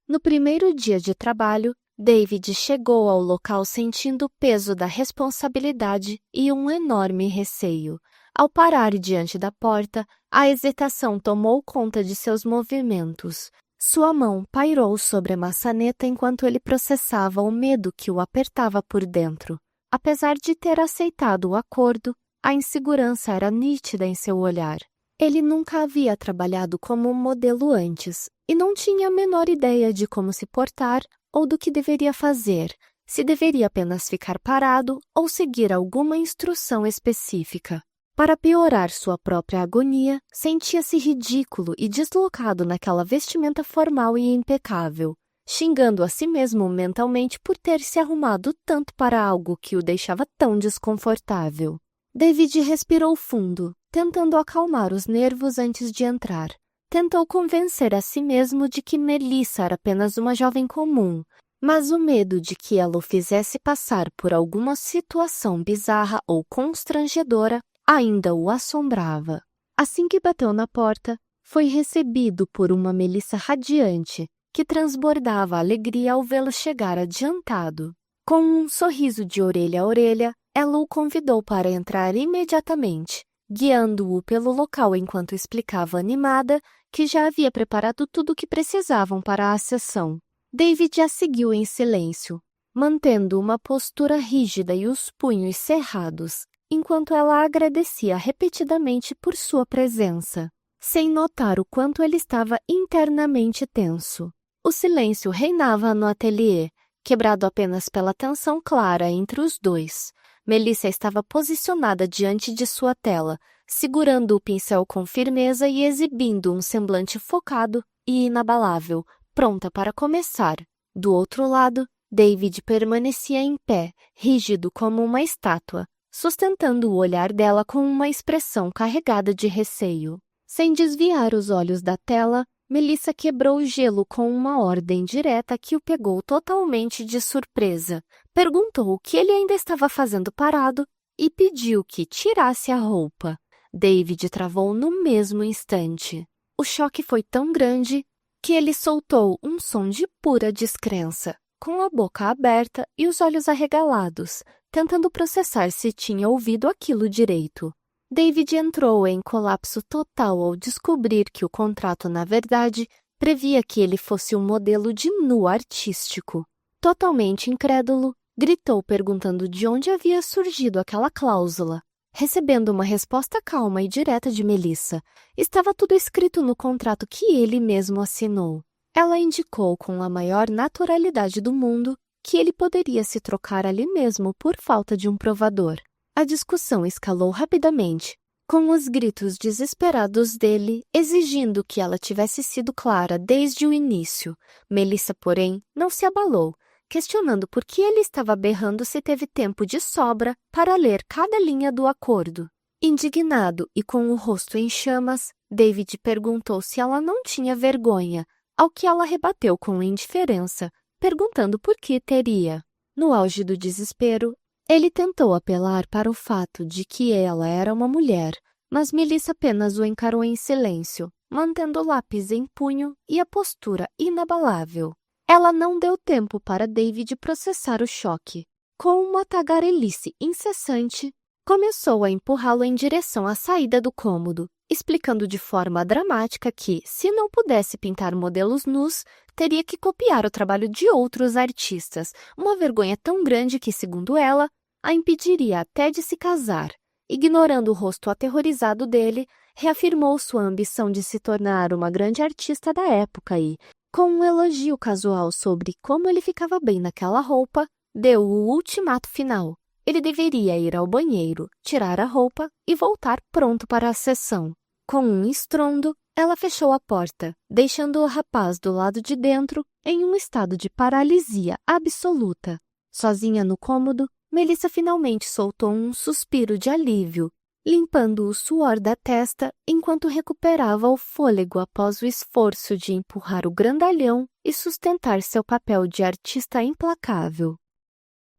No primeiro dia de trabalho, David chegou ao local sentindo o peso da responsabilidade e um enorme receio. Ao parar diante da porta, a hesitação tomou conta de seus movimentos. Sua mão pairou sobre a maçaneta enquanto ele processava o medo que o apertava por dentro. Apesar de ter aceitado o acordo, a insegurança era nítida em seu olhar. Ele nunca havia trabalhado como modelo antes e não tinha a menor ideia de como se portar ou do que deveria fazer, se deveria apenas ficar parado ou seguir alguma instrução específica. Para piorar sua própria agonia, sentia-se ridículo e deslocado naquela vestimenta formal e impecável. xingando a si mesmo mentalmente por ter se arrumado tanto para algo que o deixava tão desconfortável. David respirou fundo, tentando acalmar os nervos antes de entrar. Tentou convencer a si mesmo de que Melissa era apenas uma jovem comum, mas o medo de que ela o fizesse passar por alguma situação bizarra ou constrangedora ainda o assombrava. Assim que bateu na porta, foi recebido por uma Melissa radiante, que transbordava alegria ao vê-lo chegar adiantado. Com um sorriso de orelha a orelha, ela o convidou para entrar imediatamente, guiando-o pelo local enquanto explicava animada que já havia preparado tudo o que precisavam para a sessão. David a seguiu em silêncio, mantendo uma postura rígida e os punhos cerrados, enquanto ela agradecia repetidamente por sua presença, sem notar o quanto ele estava internamente tenso. O silêncio reinava no ateliê, quebrado apenas pela tensão clara entre os dois. Melissa estava posicionada diante de sua tela, segurando o pincel com firmeza e exibindo um semblante focado e inabalável, pronta para começar. Do outro lado, David permanecia em pé, rígido como uma estátua, sustentando o olhar dela com uma expressão carregada de receio. Sem desviar os olhos da tela, Melissa quebrou o gelo com uma ordem direta que o pegou totalmente de surpresa. Perguntou o que ele ainda estava fazendo parado e pediu que tirasse a roupa. David travou no mesmo instante. O choque foi tão grande que ele soltou um som de pura descrença, com a boca aberta e os olhos arregalados, tentando processar se tinha ouvido aquilo direito. David entrou em colapso total ao descobrir que o contrato, na verdade, previa que ele fosse um modelo de nu artístico. Totalmente incrédulo, gritou perguntando de onde havia surgido aquela cláusula. Recebendo uma resposta calma e direta de Melissa, estava tudo escrito no contrato que ele mesmo assinou. Ela indicou com a maior naturalidade do mundo que ele poderia se trocar ali mesmo por falta de um provador. A discussão escalou rapidamente, com os gritos desesperados dele exigindo que ela tivesse sido clara desde o início. Melissa, porém, não se abalou, questionando por que ele estava berrando se teve tempo de sobra para ler cada linha do acordo. Indignado e com o rosto em chamas, David perguntou se ela não tinha vergonha, ao que ela rebateu com indiferença, perguntando por que teria. No auge do desespero, ele tentou apelar para o fato de que ela era uma mulher, mas Melissa apenas o encarou em silêncio, mantendo o lápis em punho e a postura inabalável. Ela não deu tempo para David processar o choque. Com uma tagarelice incessante, começou a empurrá-lo em direção à saída do cômodo, explicando de forma dramática que, se não pudesse pintar modelos nus, teria que copiar o trabalho de outros artistas, uma vergonha tão grande que, segundo ela, a impediria até de se casar. Ignorando o rosto aterrorizado dele, reafirmou sua ambição de se tornar uma grande artista da época e, com um elogio casual sobre como ele ficava bem naquela roupa, deu o ultimato final. Ele deveria ir ao banheiro, tirar a roupa e voltar pronto para a sessão. Com um estrondo, ela fechou a porta, deixando o rapaz do lado de dentro em um estado de paralisia absoluta. Sozinha no cômodo, Melissa finalmente soltou um suspiro de alívio, limpando o suor da testa enquanto recuperava o fôlego após o esforço de empurrar o grandalhão e sustentar seu papel de artista implacável.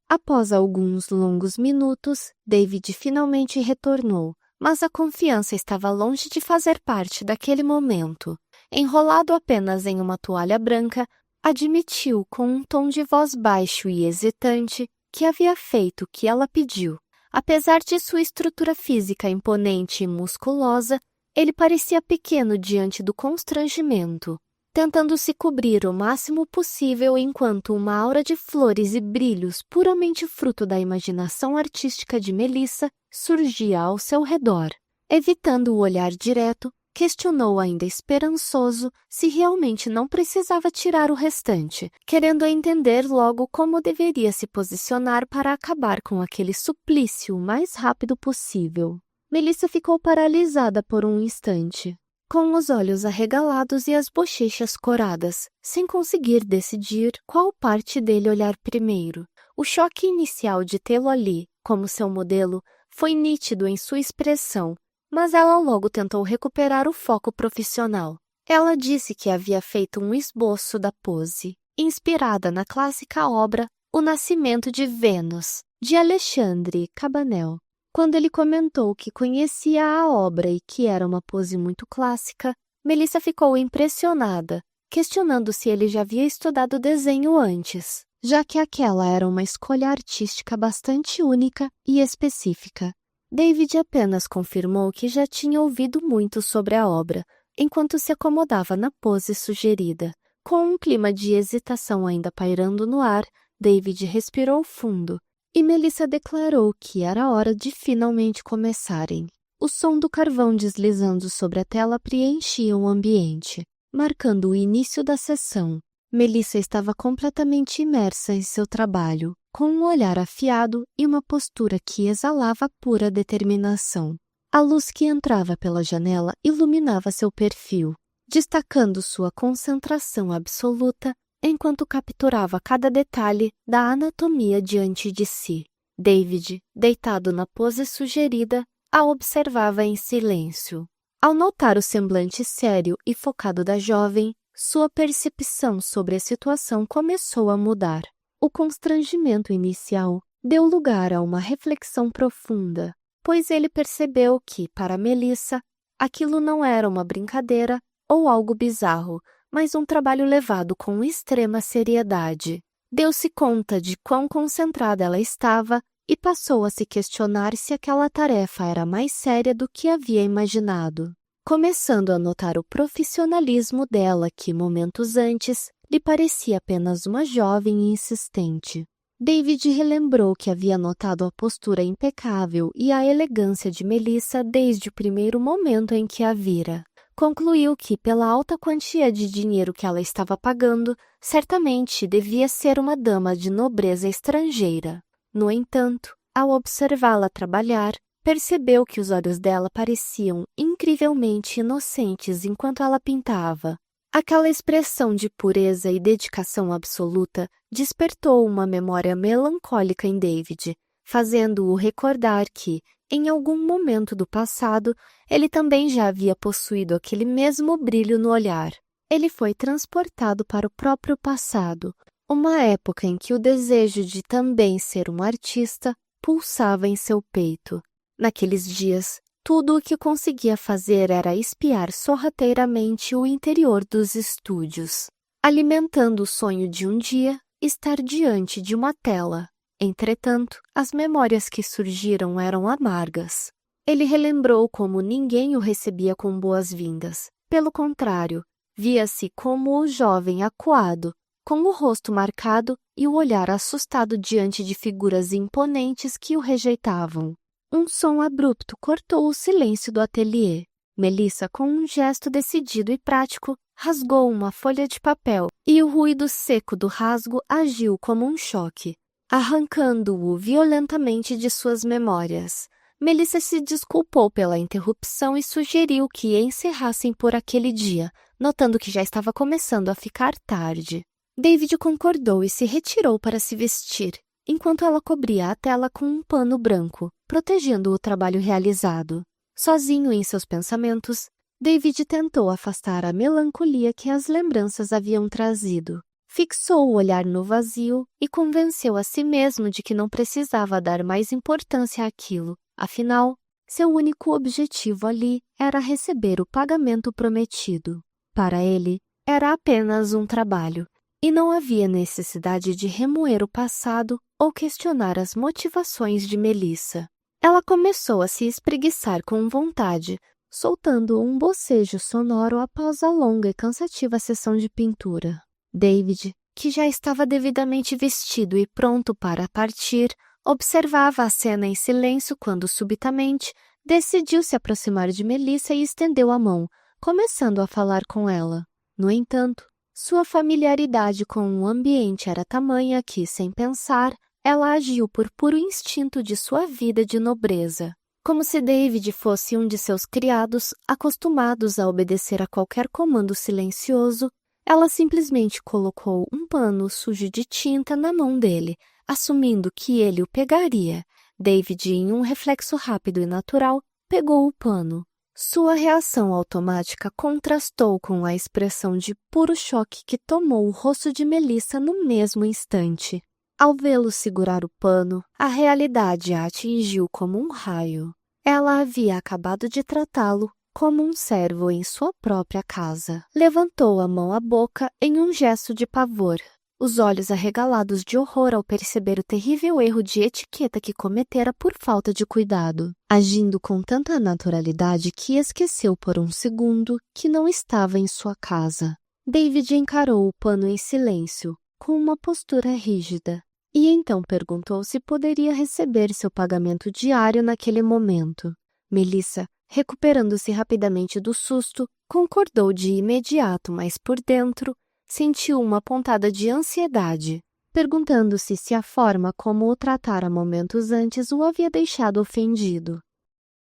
Após alguns longos minutos, David finalmente retornou, mas a confiança estava longe de fazer parte daquele momento. Enrolado apenas em uma toalha branca, admitiu com um tom de voz baixo e hesitante que havia feito o que ela pediu. Apesar de sua estrutura física imponente e musculosa, ele parecia pequeno diante do constrangimento, tentando se cobrir o máximo possível enquanto uma aura de flores e brilhos puramente fruto da imaginação artística de Melissa surgia ao seu redor. Evitando o olhar direto, questionou ainda esperançoso se realmente não precisava tirar o restante, querendo entender logo como deveria se posicionar para acabar com aquele suplício o mais rápido possível. Melissa ficou paralisada por um instante. com os olhos arregalados e as bochechas coradas, sem conseguir decidir qual parte dele olhar primeiro. O choque inicial de tê-lo ali, como seu modelo, foi nítido em sua expressão, mas ela logo tentou recuperar o foco profissional. Ela disse que havia feito um esboço da pose, inspirada na clássica obra O Nascimento de Vênus, de Alexandre Cabanel. Quando ele comentou que conhecia a obra e que era uma pose muito clássica, Melissa ficou impressionada, questionando se ele já havia estudado desenho antes, já que aquela era uma escolha artística bastante única e específica. David apenas confirmou que já tinha ouvido muito sobre a obra, enquanto se acomodava na pose sugerida. Com um clima de hesitação ainda pairando no ar, David respirou fundo e Melissa declarou que era hora de finalmente começarem. O som do carvão deslizando sobre a tela preenchia o ambiente, marcando o início da sessão. Melissa estava completamente imersa em seu trabalho, com um olhar afiado e uma postura que exalava pura determinação. A luz que entrava pela janela iluminava seu perfil, destacando sua concentração absoluta enquanto capturava cada detalhe da anatomia diante de si. David, deitado na pose sugerida, a observava em silêncio. Ao notar o semblante sério e focado da jovem, sua percepção sobre a situação começou a mudar. O constrangimento inicial deu lugar a uma reflexão profunda, pois ele percebeu que, para Melissa, aquilo não era uma brincadeira ou algo bizarro, mas um trabalho levado com extrema seriedade. Deu-se conta de quão concentrada ela estava e passou a se questionar se aquela tarefa era mais séria do que havia imaginado, começando a notar o profissionalismo dela que, momentos antes, lhe parecia apenas uma jovem insistente. David relembrou que havia notado a postura impecável e a elegância de Melissa desde o primeiro momento em que a vira. Concluiu que, pela alta quantia de dinheiro que ela estava pagando, certamente devia ser uma dama de nobreza estrangeira. No entanto, ao observá-la trabalhar, percebeu que os olhos dela pareciam incrivelmente inocentes enquanto ela pintava. Aquela expressão de pureza e dedicação absoluta despertou uma memória melancólica em David, fazendo-o recordar que, em algum momento do passado, ele também já havia possuído aquele mesmo brilho no olhar. Ele foi transportado para o próprio passado, uma época em que o desejo de também ser um artista pulsava em seu peito. Naqueles dias, tudo o que conseguia fazer era espiar sorrateiramente o interior dos estúdios, alimentando o sonho de um dia estar diante de uma tela. Entretanto, as memórias que surgiram eram amargas. Ele relembrou como ninguém o recebia com boas-vindas. Pelo contrário, via-se como o jovem acuado, com o rosto marcado e o olhar assustado diante de figuras imponentes que o rejeitavam. Um som abrupto cortou o silêncio do ateliê. Melissa, com um gesto decidido e prático, rasgou uma folha de papel e o ruído seco do rasgo agiu como um choque, arrancando-o violentamente de suas memórias. Melissa se desculpou pela interrupção e sugeriu que encerrassem por aquele dia, notando que já estava começando a ficar tarde. David concordou e se retirou para se vestir, enquanto ela cobria a tela com um pano branco, protegendo o trabalho realizado. Sozinho em seus pensamentos, David tentou afastar a melancolia que as lembranças haviam trazido. Fixou o olhar no vazio e convenceu a si mesmo de que não precisava dar mais importância àquilo. Afinal, seu único objetivo ali era receber o pagamento prometido. Para ele, era apenas um trabalho, e não havia necessidade de remoer o passado ou questionar as motivações de Melissa. Ela começou a se espreguiçar com vontade, soltando um bocejo sonoro após a longa e cansativa sessão de pintura. David, que já estava devidamente vestido e pronto para partir, observava a cena em silêncio quando, subitamente, decidiu se aproximar de Melissa e estendeu a mão, começando a falar com ela. No entanto, sua familiaridade com o ambiente era tamanha que, sem pensar, ela agiu por puro instinto de sua vida de nobreza. Como se David fosse um de seus criados, acostumados a obedecer a qualquer comando silencioso, ela simplesmente colocou um pano sujo de tinta na mão dele, assumindo que ele o pegaria. David, em um reflexo rápido e natural, pegou o pano. Sua reação automática contrastou com a expressão de puro choque que tomou o rosto de Melissa no mesmo instante. Ao vê-lo segurar o pano, a realidade a atingiu como um raio. Ela havia acabado de tratá-lo como um servo em sua própria casa. Levantou a mão à boca em um gesto de pavor, os olhos arregalados de horror ao perceber o terrível erro de etiqueta que cometera por falta de cuidado, agindo com tanta naturalidade que esqueceu por um segundo que não estava em sua casa. David encarou o pano em silêncio, com uma postura rígida, e então perguntou se poderia receber seu pagamento diário naquele momento. Melissa, recuperando-se rapidamente do susto, concordou de imediato, mas por dentro sentiu uma pontada de ansiedade, perguntando-se se a forma como o tratara momentos antes o havia deixado ofendido.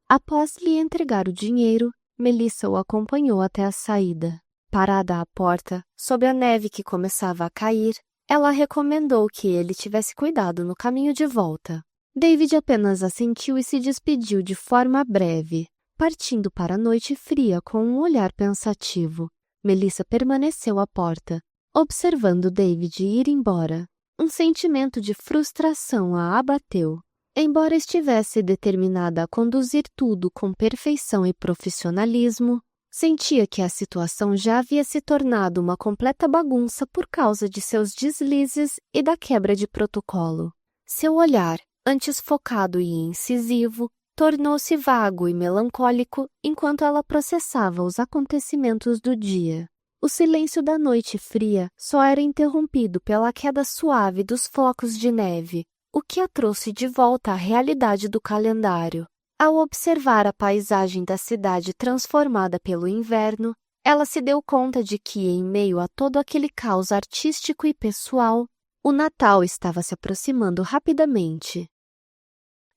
Após lhe entregar o dinheiro, Melissa o acompanhou até a saída. Parada à porta, sob a neve que começava a cair, ela recomendou que ele tivesse cuidado no caminho de volta. David apenas assentiu e se despediu de forma breve, partindo para a noite fria com um olhar pensativo. Melissa permaneceu à porta, observando David ir embora. Um sentimento de frustração a abateu. Embora estivesse determinada a conduzir tudo com perfeição e profissionalismo, sentia que a situação já havia se tornado uma completa bagunça por causa de seus deslizes e da quebra de protocolo. Seu olhar, antes focado e incisivo, tornou-se vago e melancólico enquanto ela processava os acontecimentos do dia. O silêncio da noite fria só era interrompido pela queda suave dos flocos de neve, o que a trouxe de volta à realidade do calendário. Ao observar a paisagem da cidade transformada pelo inverno, ela se deu conta de que, em meio a todo aquele caos artístico e pessoal, o Natal estava se aproximando rapidamente.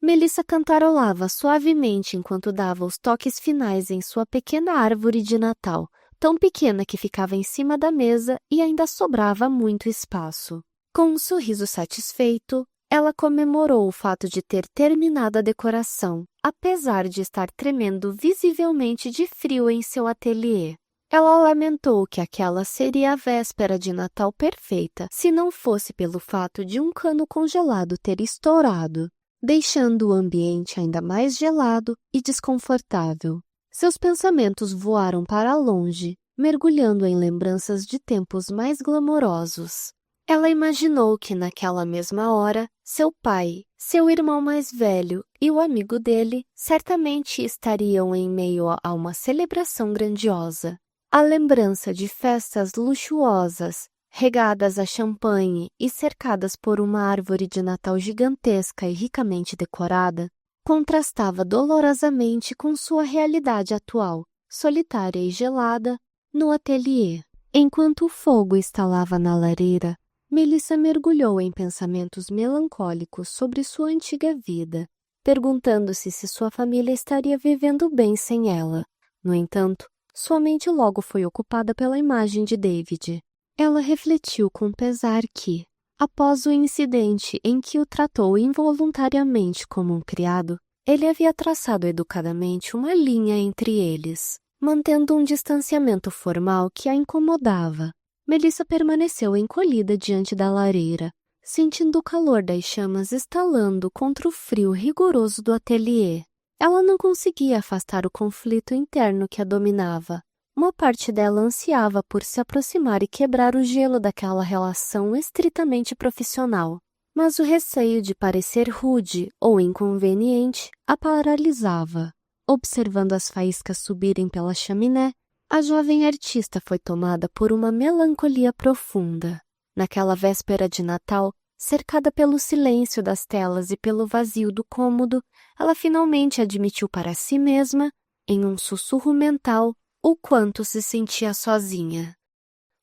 Melissa cantarolava suavemente enquanto dava os toques finais em sua pequena árvore de Natal, tão pequena que ficava em cima da mesa e ainda sobrava muito espaço. Com um sorriso satisfeito, ela comemorou o fato de ter terminado a decoração, apesar de estar tremendo visivelmente de frio em seu ateliê. Ela lamentou que aquela seria a véspera de Natal perfeita, se não fosse pelo fato de um cano congelado ter estourado, deixando o ambiente ainda mais gelado e desconfortável. Seus pensamentos voaram para longe, mergulhando em lembranças de tempos mais glamourosos. Ela imaginou que naquela mesma hora, seu pai, seu irmão mais velho e o amigo dele certamente estariam em meio a uma celebração grandiosa. A lembrança de festas luxuosas, regadas a champanhe e cercadas por uma árvore de Natal gigantesca e ricamente decorada, contrastava dolorosamente com sua realidade atual, solitária e gelada, no ateliê. Enquanto o fogo estalava na lareira, Melissa mergulhou em pensamentos melancólicos sobre sua antiga vida, perguntando-se se sua família estaria vivendo bem sem ela. No entanto, sua mente logo foi ocupada pela imagem de David. Ela refletiu com pesar que, após o incidente em que o tratou involuntariamente como um criado, ele havia traçado educadamente uma linha entre eles, mantendo um distanciamento formal que a incomodava. Melissa permaneceu encolhida diante da lareira, sentindo o calor das chamas estalando contra o frio rigoroso do ateliê. Ela não conseguia afastar o conflito interno que a dominava. Uma parte dela ansiava por se aproximar e quebrar o gelo daquela relação estritamente profissional, mas o receio de parecer rude ou inconveniente a paralisava. Observando as faíscas subirem pela chaminé, a jovem artista foi tomada por uma melancolia profunda. Naquela véspera de Natal, cercada pelo silêncio das telas e pelo vazio do cômodo, ela finalmente admitiu para si mesma, em um sussurro mental, o quanto se sentia sozinha.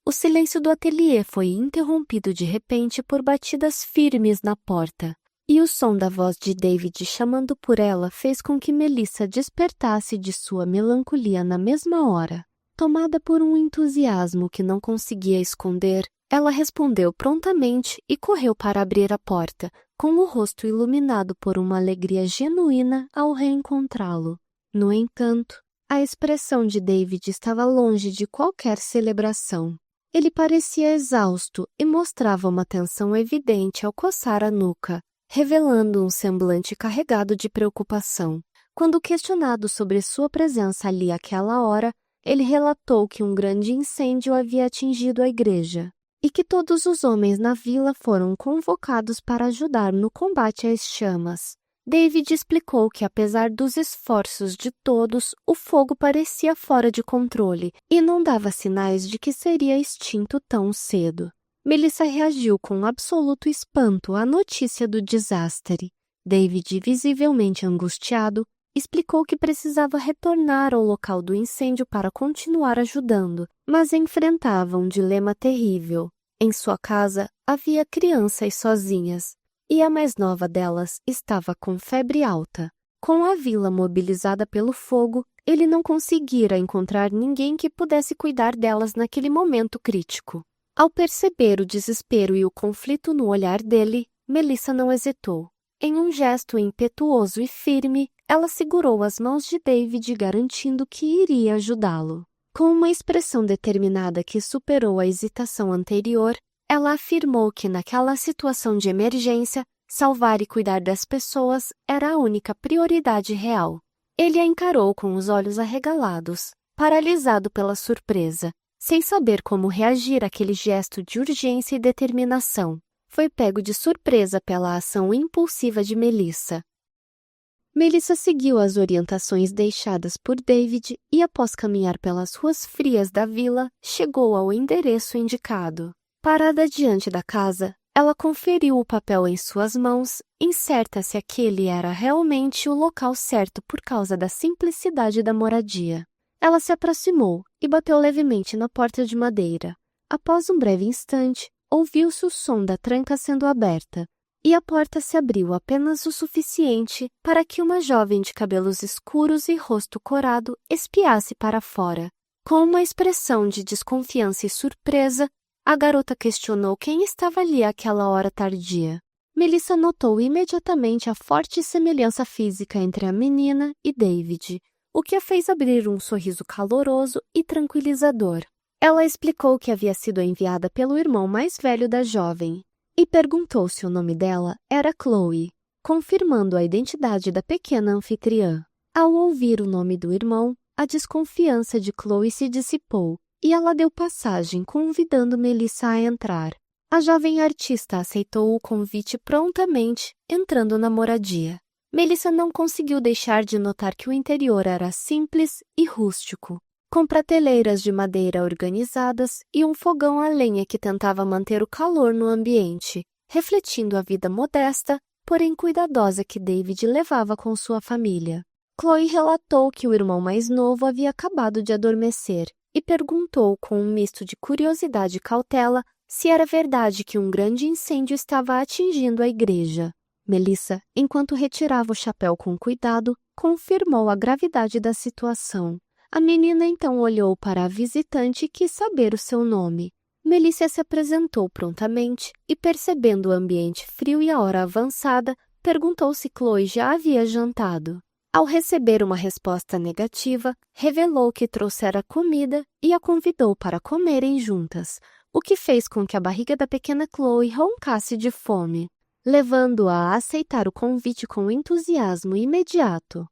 O silêncio do ateliê foi interrompido de repente por batidas firmes na porta, E o som da voz de David chamando por ela fez com que Melissa despertasse de sua melancolia na mesma hora. Tomada por um entusiasmo que não conseguia esconder, ela respondeu prontamente e correu para abrir a porta, com o rosto iluminado por uma alegria genuína ao reencontrá-lo. No entanto, a expressão de David estava longe de qualquer celebração. Ele parecia exausto e mostrava uma tensão evidente ao coçar a nuca, revelando um semblante carregado de preocupação. Quando questionado sobre sua presença ali àquela hora, ele relatou que um grande incêndio havia atingido a igreja e que todos os homens na vila foram convocados para ajudar no combate às chamas. David explicou que, apesar dos esforços de todos, o fogo parecia fora de controle e não dava sinais de que seria extinto tão cedo. Melissa reagiu com absoluto espanto à notícia do desastre. David, visivelmente angustiado, explicou que precisava retornar ao local do incêndio para continuar ajudando, mas enfrentava um dilema terrível. Em sua casa havia crianças sozinhas, e a mais nova delas estava com febre alta. Com a vila mobilizada pelo fogo, ele não conseguira encontrar ninguém que pudesse cuidar delas naquele momento crítico. Ao perceber o desespero e o conflito no olhar dele, Melissa não hesitou. Em um gesto impetuoso e firme, ela segurou as mãos de David, garantindo que iria ajudá-lo. Com uma expressão determinada que superou a hesitação anterior, ela afirmou que naquela situação de emergência, salvar e cuidar das pessoas era a única prioridade real. Ele a encarou com os olhos arregalados, paralisado pela surpresa, sem saber como reagir àquele gesto de urgência e determinação. Foi pego de surpresa pela ação impulsiva de Melissa. Melissa seguiu as orientações deixadas por David e, após caminhar pelas ruas frias da vila, chegou ao endereço indicado. Parada diante da casa, ela conferiu o papel em suas mãos, incerta se aquele era realmente o local certo por causa da simplicidade da moradia. Ela se aproximou e bateu levemente na porta de madeira. Após um breve instante, ouviu-se o som da tranca sendo aberta, e a porta se abriu apenas o suficiente para que uma jovem de cabelos escuros e rosto corado espiasse para fora. Com uma expressão de desconfiança e surpresa, a garota questionou quem estava ali àquela hora tardia. Melissa notou imediatamente a forte semelhança física entre a menina e David, o que a fez abrir um sorriso caloroso e tranquilizador. Ela explicou que havia sido enviada pelo irmão mais velho da jovem e perguntou se o nome dela era Chloe, confirmando a identidade da pequena anfitriã. Ao ouvir o nome do irmão, a desconfiança de Chloe se dissipou e ela deu passagem, convidando Melissa a entrar. A jovem artista aceitou o convite prontamente, entrando na moradia. Melissa não conseguiu deixar de notar que o interior era simples e rústico, com prateleiras de madeira organizadas e um fogão a lenha que tentava manter o calor no ambiente, refletindo a vida modesta, porém cuidadosa que David levava com sua família. Chloe relatou que o irmão mais novo havia acabado de adormecer e perguntou com um misto de curiosidade e cautela se era verdade que um grande incêndio estava atingindo a igreja. Melissa, enquanto retirava o chapéu com cuidado, confirmou a gravidade da situação. A menina então olhou para a visitante e quis saber o seu nome. Melissa se apresentou prontamente e, percebendo o ambiente frio e a hora avançada, perguntou se Chloe já havia jantado. Ao receber uma resposta negativa, revelou que trouxera comida e a convidou para comerem juntas, o que fez com que a barriga da pequena Chloe roncasse de fome, levando-a a aceitar o convite com entusiasmo imediato.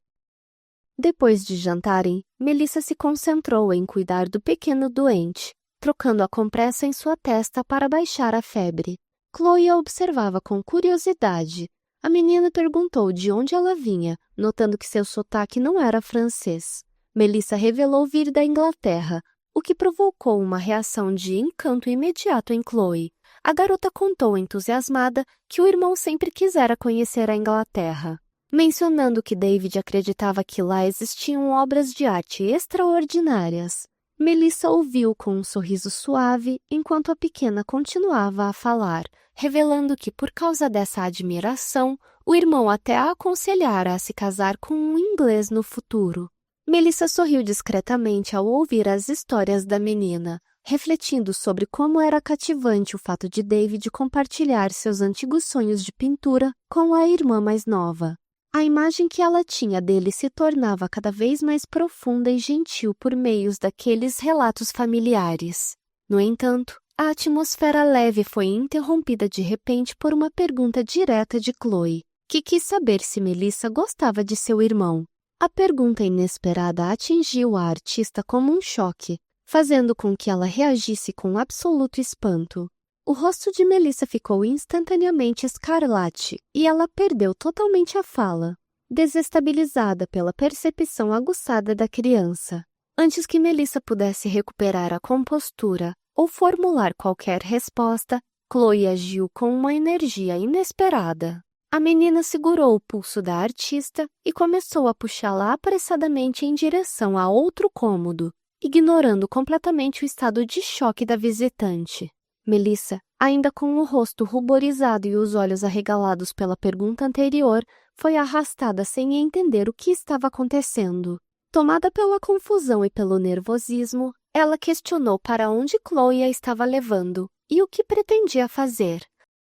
Depois de jantarem, Melissa se concentrou em cuidar do pequeno doente, trocando a compressa em sua testa para baixar a febre. Chloe a observava com curiosidade. A menina perguntou de onde ela vinha, notando que seu sotaque não era francês. Melissa revelou vir da Inglaterra, o que provocou uma reação de encanto imediato em Chloe. A garota contou entusiasmada que o irmão sempre quisera conhecer a Inglaterra, mencionando que David acreditava que lá existiam obras de arte extraordinárias. Melissa ouviu com um sorriso suave enquanto a pequena continuava a falar, revelando que, por causa dessa admiração, o irmão até a aconselhara a se casar com um inglês no futuro. Melissa sorriu discretamente ao ouvir as histórias da menina, refletindo sobre como era cativante o fato de David compartilhar seus antigos sonhos de pintura com a irmã mais nova. A imagem que ela tinha dele se tornava cada vez mais profunda e gentil por meio daqueles relatos familiares. No entanto, a atmosfera leve foi interrompida de repente por uma pergunta direta de Chloe, que quis saber se Melissa gostava de seu irmão. A pergunta inesperada atingiu a artista como um choque, fazendo com que ela reagisse com absoluto espanto. O rosto de Melissa ficou instantaneamente escarlate e ela perdeu totalmente a fala, desestabilizada pela percepção aguçada da criança. Antes que Melissa pudesse recuperar a compostura ou formular qualquer resposta, Chloe agiu com uma energia inesperada. A menina segurou o pulso da artista e começou a puxá-la apressadamente em direção a outro cômodo, ignorando completamente o estado de choque da visitante. Melissa, ainda com o rosto ruborizado e os olhos arregalados pela pergunta anterior, foi arrastada sem entender o que estava acontecendo. Tomada pela confusão e pelo nervosismo, ela questionou para onde Chloe a estava levando e o que pretendia fazer.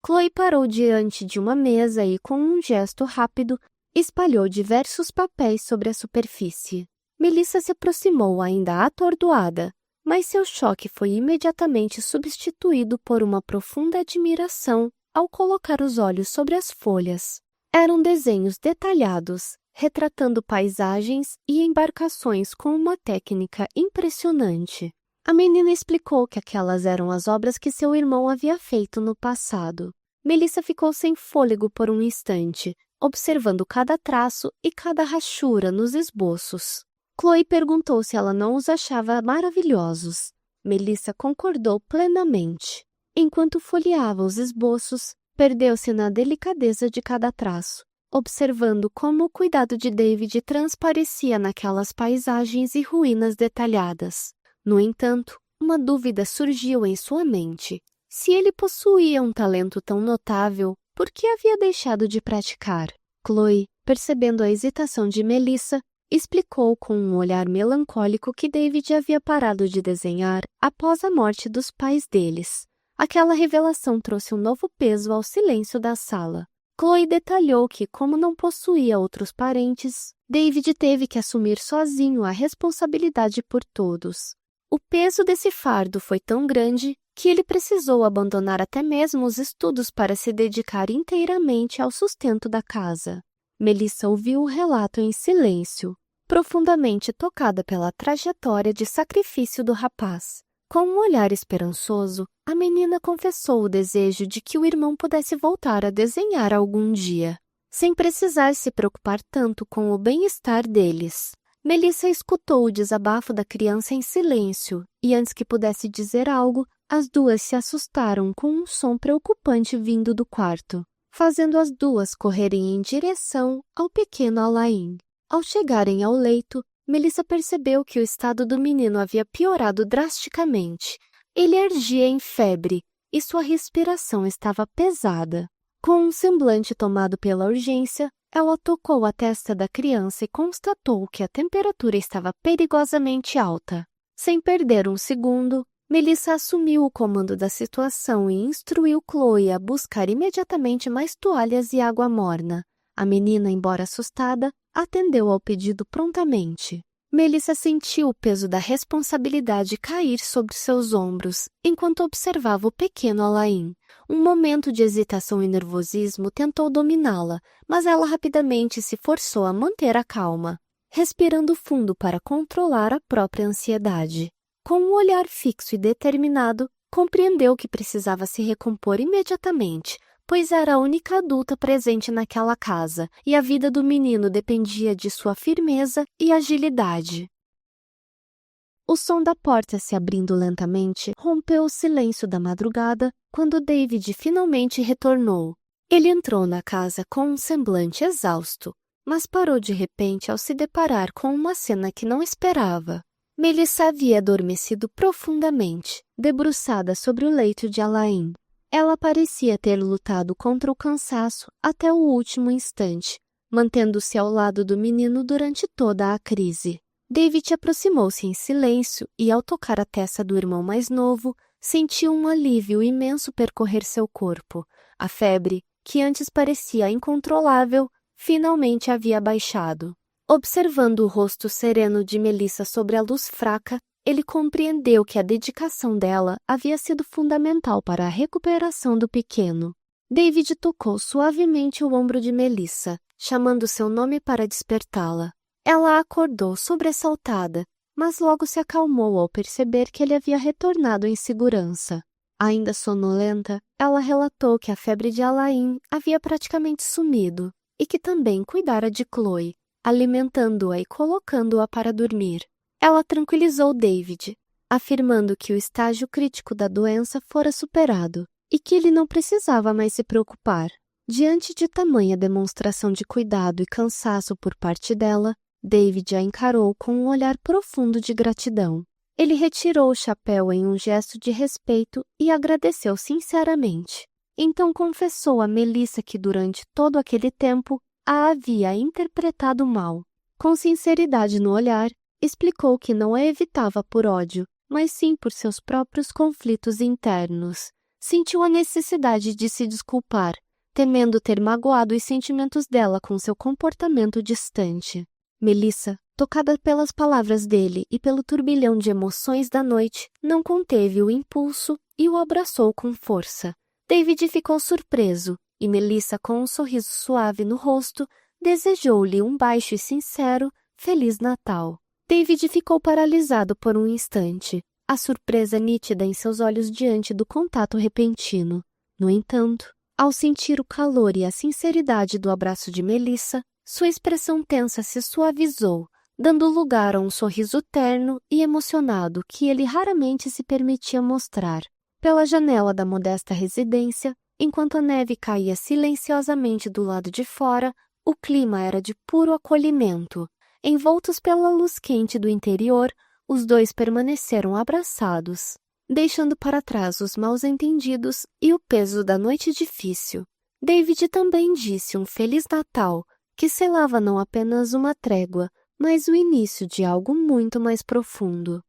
Chloe parou diante de uma mesa e, com um gesto rápido, espalhou diversos papéis sobre a superfície. Melissa se aproximou ainda atordoada, mas seu choque foi imediatamente substituído por uma profunda admiração ao colocar os olhos sobre as folhas. Eram desenhos detalhados, retratando paisagens e embarcações com uma técnica impressionante. A menina explicou que aquelas eram as obras que seu irmão havia feito no passado. Melissa ficou sem fôlego por um instante, observando cada traço e cada rachura nos esboços. Chloe perguntou se ela não os achava maravilhosos. Melissa concordou plenamente. Enquanto folheava os esboços, perdeu-se na delicadeza de cada traço, observando como o cuidado de David transparecia naquelas paisagens e ruínas detalhadas. No entanto, uma dúvida surgiu em sua mente. Se ele possuía um talento tão notável, por que havia deixado de praticar? Chloe, percebendo a hesitação de Melissa, explicou com um olhar melancólico que David havia parado de desenhar após a morte dos pais deles. Aquela revelação trouxe um novo peso ao silêncio da sala. Chloe detalhou que, como não possuía outros parentes, David teve que assumir sozinho a responsabilidade por todos. O peso desse fardo foi tão grande que ele precisou abandonar até mesmo os estudos para se dedicar inteiramente ao sustento da casa. Melissa ouviu o relato em silêncio, profundamente tocada pela trajetória de sacrifício do rapaz. Com um olhar esperançoso, a menina confessou o desejo de que o irmão pudesse voltar a desenhar algum dia, sem precisar se preocupar tanto com o bem-estar deles. Melissa escutou o desabafo da criança em silêncio, e antes que pudesse dizer algo, as duas se assustaram com um som preocupante vindo do quarto, fazendo as duas correrem em direção ao pequeno Alain. Ao chegarem ao leito, Melissa percebeu que o estado do menino havia piorado drasticamente. Ele erguia em febre e sua respiração estava pesada. Com um semblante tomado pela urgência, ela tocou a testa da criança e constatou que a temperatura estava perigosamente alta. Sem perder um segundo, Melissa assumiu o comando da situação e instruiu Chloe a buscar imediatamente mais toalhas e água morna. A menina, embora assustada, atendeu ao pedido prontamente. Melissa sentiu o peso da responsabilidade cair sobre seus ombros, enquanto observava o pequeno Alain. Um momento de hesitação e nervosismo tentou dominá-la, mas ela rapidamente se forçou a manter a calma, respirando fundo para controlar a própria ansiedade. Com um olhar fixo e determinado, compreendeu que precisava se recompor imediatamente, pois era a única adulta presente naquela casa, e a vida do menino dependia de sua firmeza e agilidade. O som da porta se abrindo lentamente rompeu o silêncio da madrugada quando David finalmente retornou. Ele entrou na casa com um semblante exausto, mas parou de repente ao se deparar com uma cena que não esperava. Melissa havia adormecido profundamente, debruçada sobre o leito de Alain. Ela parecia ter lutado contra o cansaço até o último instante, mantendo-se ao lado do menino durante toda a crise. David aproximou-se em silêncio e, ao tocar a testa do irmão mais novo, sentiu um alívio imenso percorrer seu corpo. A febre, que antes parecia incontrolável, finalmente havia baixado. Observando o rosto sereno de Melissa sobre a luz fraca, ele compreendeu que a dedicação dela havia sido fundamental para a recuperação do pequeno. David tocou suavemente o ombro de Melissa, chamando seu nome para despertá-la. Ela acordou sobressaltada, mas logo se acalmou ao perceber que ele havia retornado em segurança. Ainda sonolenta, ela relatou que a febre de Alain havia praticamente sumido e que também cuidara de Chloe, alimentando-a e colocando-a para dormir. Ela tranquilizou David, afirmando que o estágio crítico da doença fora superado e que ele não precisava mais se preocupar. Diante de tamanha demonstração de cuidado e cansaço por parte dela, David a encarou com um olhar profundo de gratidão. Ele retirou o chapéu em um gesto de respeito e agradeceu sinceramente. Então confessou a Melissa que durante todo aquele tempo a havia interpretado mal. Com sinceridade no olhar, explicou que não a evitava por ódio, mas sim por seus próprios conflitos internos. Sentiu a necessidade de se desculpar, temendo ter magoado os sentimentos dela com seu comportamento distante. Melissa, tocada pelas palavras dele e pelo turbilhão de emoções da noite, não conteve o impulso e o abraçou com força. David ficou surpreso e Melissa, com um sorriso suave no rosto, desejou-lhe um baixo e sincero Feliz Natal. David ficou paralisado por um instante, a surpresa nítida em seus olhos diante do contato repentino. No entanto, ao sentir o calor e a sinceridade do abraço de Melissa, sua expressão tensa se suavizou, dando lugar a um sorriso terno e emocionado que ele raramente se permitia mostrar. Pela janela da modesta residência, enquanto a neve caía silenciosamente do lado de fora, o clima era de puro acolhimento. Envoltos pela luz quente do interior, os dois permaneceram abraçados, deixando para trás os mal-entendidos e o peso da noite difícil. David também disse um Feliz Natal, que selava não apenas uma trégua, mas o início de algo muito mais profundo.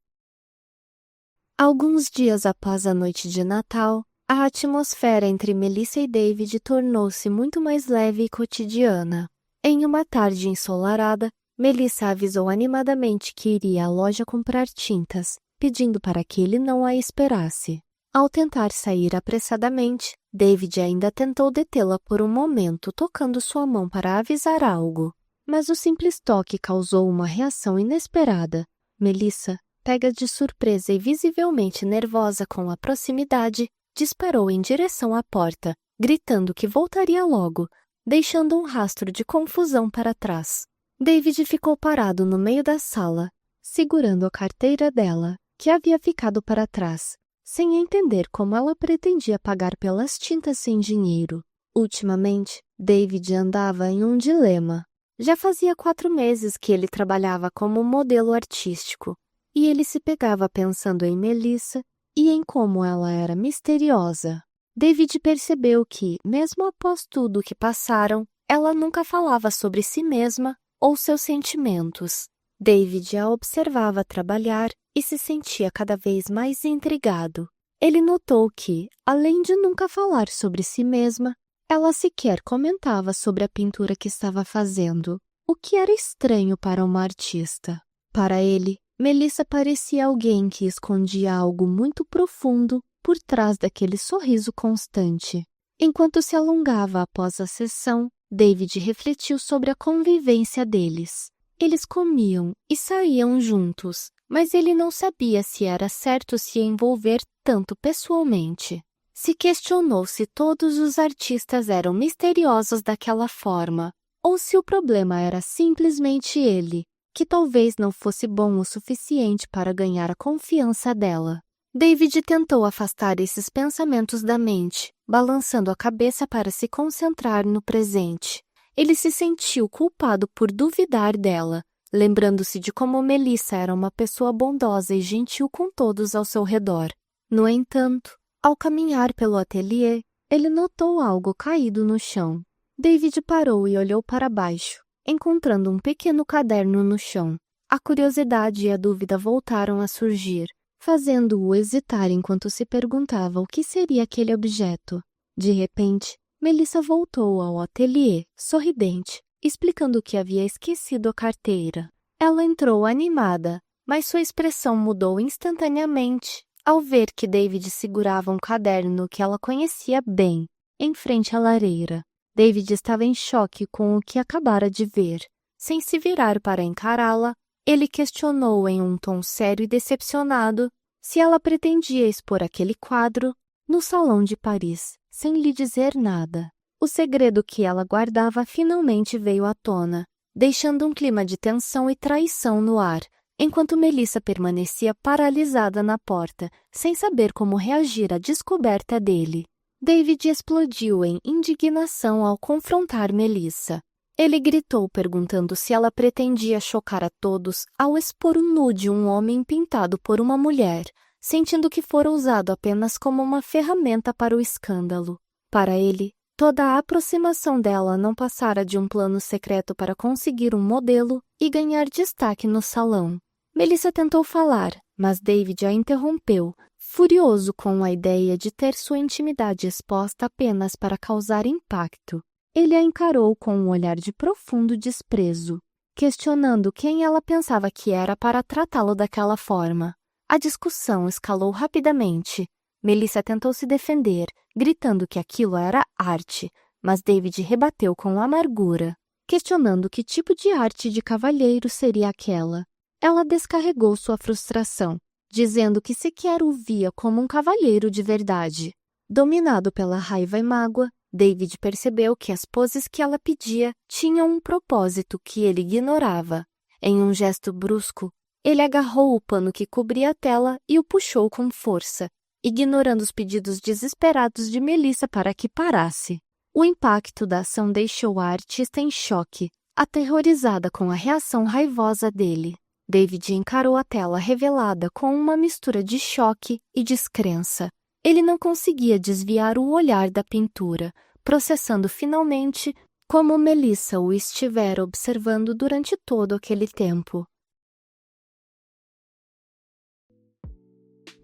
Alguns dias após a noite de Natal, a atmosfera entre Melissa e David tornou-se muito mais leve e cotidiana. Em uma tarde ensolarada, Melissa avisou animadamente que iria à loja comprar tintas, pedindo para que ele não a esperasse. Ao tentar sair apressadamente, David ainda tentou detê-la por um momento, tocando sua mão para avisar algo. Mas o simples toque causou uma reação inesperada. Melissa, pega de surpresa e visivelmente nervosa com a proximidade, disparou em direção à porta, gritando que voltaria logo, deixando um rastro de confusão para trás. David ficou parado no meio da sala, segurando a carteira dela, que havia ficado para trás, sem entender como ela pretendia pagar pelas tintas sem dinheiro. Ultimamente, David andava em um dilema. Já fazia 4 meses que ele trabalhava como modelo artístico, e ele se pegava pensando em Melissa e em como ela era misteriosa. David percebeu que, mesmo após tudo o que passaram, ela nunca falava sobre si mesma ou seus sentimentos. David a observava trabalhar e se sentia cada vez mais intrigado. Ele notou que, além de nunca falar sobre si mesma, ela sequer comentava sobre a pintura que estava fazendo, o que era estranho para uma artista. Para ele, Melissa parecia alguém que escondia algo muito profundo por trás daquele sorriso constante. Enquanto se alongava após a sessão, David refletiu sobre a convivência deles. Eles comiam e saíam juntos, mas ele não sabia se era certo se envolver tanto pessoalmente. Se questionou se todos os artistas eram misteriosos daquela forma, ou se o problema era simplesmente ele, que talvez não fosse bom o suficiente para ganhar a confiança dela. David tentou afastar esses pensamentos da mente, balançando a cabeça para se concentrar no presente. Ele se sentiu culpado por duvidar dela, lembrando-se de como Melissa era uma pessoa bondosa e gentil com todos ao seu redor. No entanto, ao caminhar pelo ateliê, ele notou algo caído no chão. David parou e olhou para baixo, encontrando um pequeno caderno no chão. A curiosidade e a dúvida voltaram a surgir, fazendo-o hesitar enquanto se perguntava o que seria aquele objeto. De repente, Melissa voltou ao ateliê, sorridente, explicando que havia esquecido a carteira. Ela entrou animada, mas sua expressão mudou instantaneamente ao ver que David segurava um caderno que ela conhecia bem, em frente à lareira. David estava em choque com o que acabara de ver. Sem se virar para encará-la, ele questionou em um tom sério e decepcionado se ela pretendia expor aquele quadro no Salão de Paris, sem lhe dizer nada. O segredo que ela guardava finalmente veio à tona, deixando um clima de tensão e traição no ar, enquanto Melissa permanecia paralisada na porta, sem saber como reagir à descoberta dele. David explodiu em indignação ao confrontar Melissa. Ele gritou perguntando se ela pretendia chocar a todos ao expor o nu de um homem pintado por uma mulher, sentindo que fora usado apenas como uma ferramenta para o escândalo. Para ele, toda a aproximação dela não passara de um plano secreto para conseguir um modelo e ganhar destaque no salão. Melissa tentou falar, mas David a interrompeu, furioso com a ideia de ter sua intimidade exposta apenas para causar impacto. Ele a encarou com um olhar de profundo desprezo, questionando quem ela pensava que era para tratá-lo daquela forma. A discussão escalou rapidamente. Melissa tentou se defender, gritando que aquilo era arte, mas David rebateu com amargura, questionando que tipo de arte de cavalheiro seria aquela. Ela descarregou sua frustração, dizendo que sequer o via como um cavalheiro de verdade. Dominado pela raiva e mágoa, David percebeu que as poses que ela pedia tinham um propósito que ele ignorava. Em um gesto brusco, ele agarrou o pano que cobria a tela e o puxou com força, ignorando os pedidos desesperados de Melissa para que parasse. O impacto da ação deixou a artista em choque, aterrorizada com a reação raivosa dele. David encarou a tela revelada com uma mistura de choque e descrença. Ele não conseguia desviar o olhar da pintura, processando finalmente como Melissa o estivera observando durante todo aquele tempo.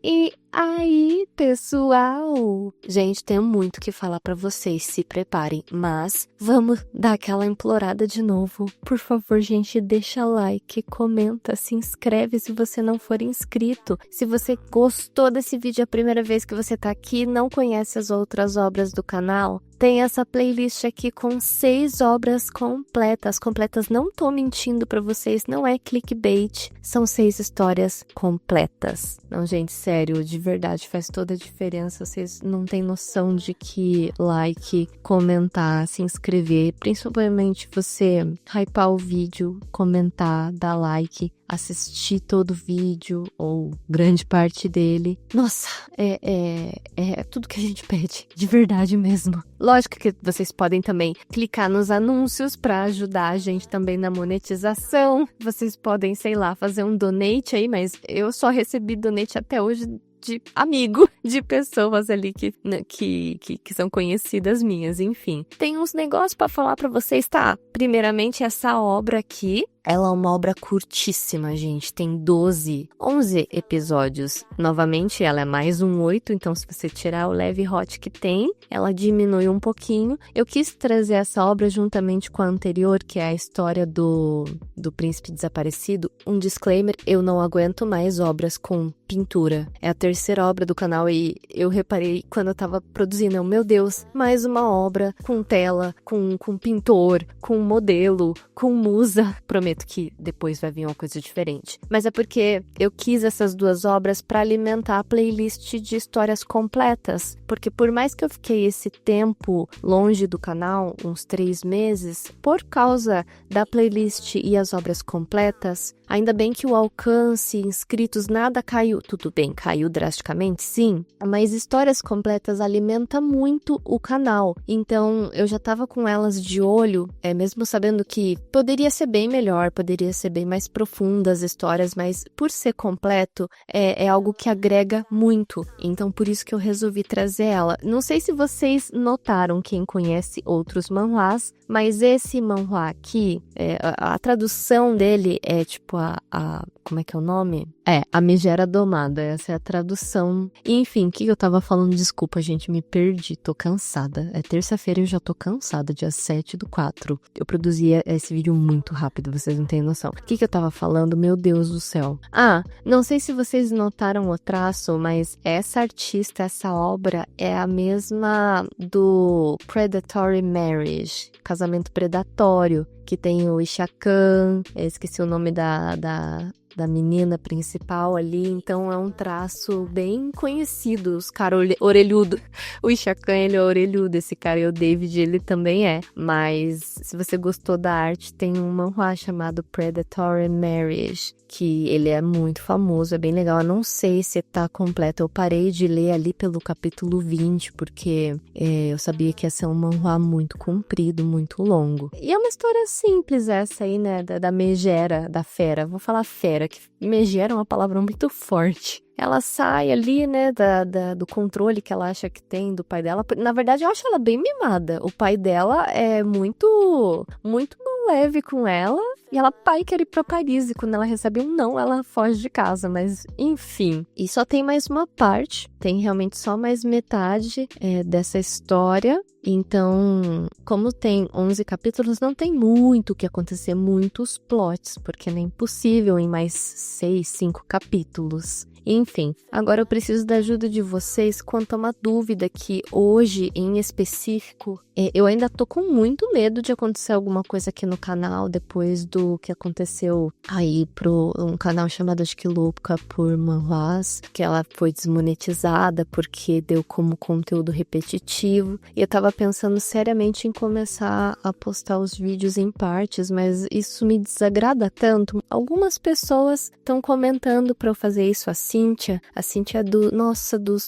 E aí, pessoal? Gente, tenho muito que falar pra vocês, se preparem, mas vamos dar aquela implorada de novo. Por favor, gente, deixa like, comenta, se inscreve se você não for inscrito. Se você gostou desse vídeo a primeira vez que você tá aqui e não conhece as outras obras do canal, tem essa playlist aqui com 6 obras completas. Completas, não tô mentindo pra vocês, não é clickbait. São 6 histórias completas. Não, gente, sério, de verdade, faz toda a diferença. Vocês não têm noção de que like, comentar, se inscrever, principalmente você hypar o vídeo, comentar, dar like, assistir todo o vídeo ou grande parte dele. Nossa, é tudo que a gente pede, de verdade mesmo. Lógico que vocês podem também clicar nos anúncios para ajudar a gente também na monetização. Vocês podem, sei lá, fazer um donate aí, mas eu só recebi donate até hoje de amigo, de pessoas ali que são conhecidas minhas, enfim. Tem uns negócios para falar para vocês, tá? Primeiramente, essa obra aqui, ela é uma obra curtíssima, gente. Tem 11 episódios. Novamente, ela é mais um 8, então se você tirar o leve hot que tem, ela diminui um pouquinho. Eu quis trazer essa obra juntamente com a anterior, que é a história do príncipe desaparecido. Um disclaimer, eu não aguento mais obras com pintura. É a terceira obra do canal e eu reparei quando eu tava produzindo, meu Deus, mais uma obra com tela, com pintor, com modelo, com musa. Prometo que depois vai vir uma coisa diferente. Mas é porque eu quis essas 2 obras para alimentar a playlist de histórias completas. Porque por mais que eu fiquei esse tempo longe do canal, uns 3 meses, por causa da playlist e as obras completas, Ainda bem que o alcance, inscritos, nada caiu. Tudo bem, caiu drasticamente, sim, mas histórias completas alimentam muito o canal. Então, eu já tava com elas de olho, mesmo sabendo que poderia ser bem melhor, poderia ser bem mais profunda as histórias, mas por ser completo, é algo que agrega muito. Então, por isso que eu resolvi trazer ela. Não sei se vocês notaram, quem conhece outros manhwas, mas esse manhwa aqui, a tradução dele é tipo como é que é o nome? A Megera Domada, essa é a tradução. Enfim, o que eu tava falando? Desculpa, gente, me perdi, tô cansada. É terça-feira e eu já tô cansada, dia 7/4. Eu produzi esse vídeo muito rápido, vocês não têm noção. O que eu tava falando? Meu Deus do céu. Não sei se vocês notaram o traço, mas essa artista, essa obra é a mesma do Predatory Marriage, casamento predatório, que tem o Ishakan, esqueci o nome da menina principal ali, então é um traço bem conhecido, os caras orelhudo. O Ishakan, ele é orelhudo, esse cara, e o David, ele também é. Mas se você gostou da arte, tem um manhwa chamado Predatory Marriage, que ele é muito famoso, é bem legal. Eu não sei se tá completo, eu parei de ler ali pelo capítulo 20, porque eu sabia que ia ser um manhwa muito comprido, muito longo. E é uma história simples essa aí, né, da megera, da fera. Vou falar fera, que megera é uma palavra muito forte. Ela sai ali, né, do controle que ela acha que tem do pai dela. Na verdade, eu acho ela bem mimada. O pai dela é muito leve com ela. E ela quer ir pra Paris. E quando ela recebe um não, ela foge de casa. Mas, enfim. E só tem mais uma parte. Tem realmente só mais metade dessa história. Então, como tem 11 capítulos, não tem muito o que acontecer, muitos plots. Porque é impossível em mais 6, 5 capítulos. Enfim, agora eu preciso da ajuda de vocês quanto a uma dúvida que hoje, em específico, eu ainda tô com muito medo de acontecer alguma coisa aqui no canal depois do que aconteceu aí pro um canal chamado acho que Louca por Manhwas, que ela foi desmonetizada porque deu como conteúdo repetitivo. E eu tava pensando seriamente em começar a postar os vídeos em partes, mas isso me desagrada tanto. Algumas pessoas estão comentando pra eu fazer isso assim. A Cíntia do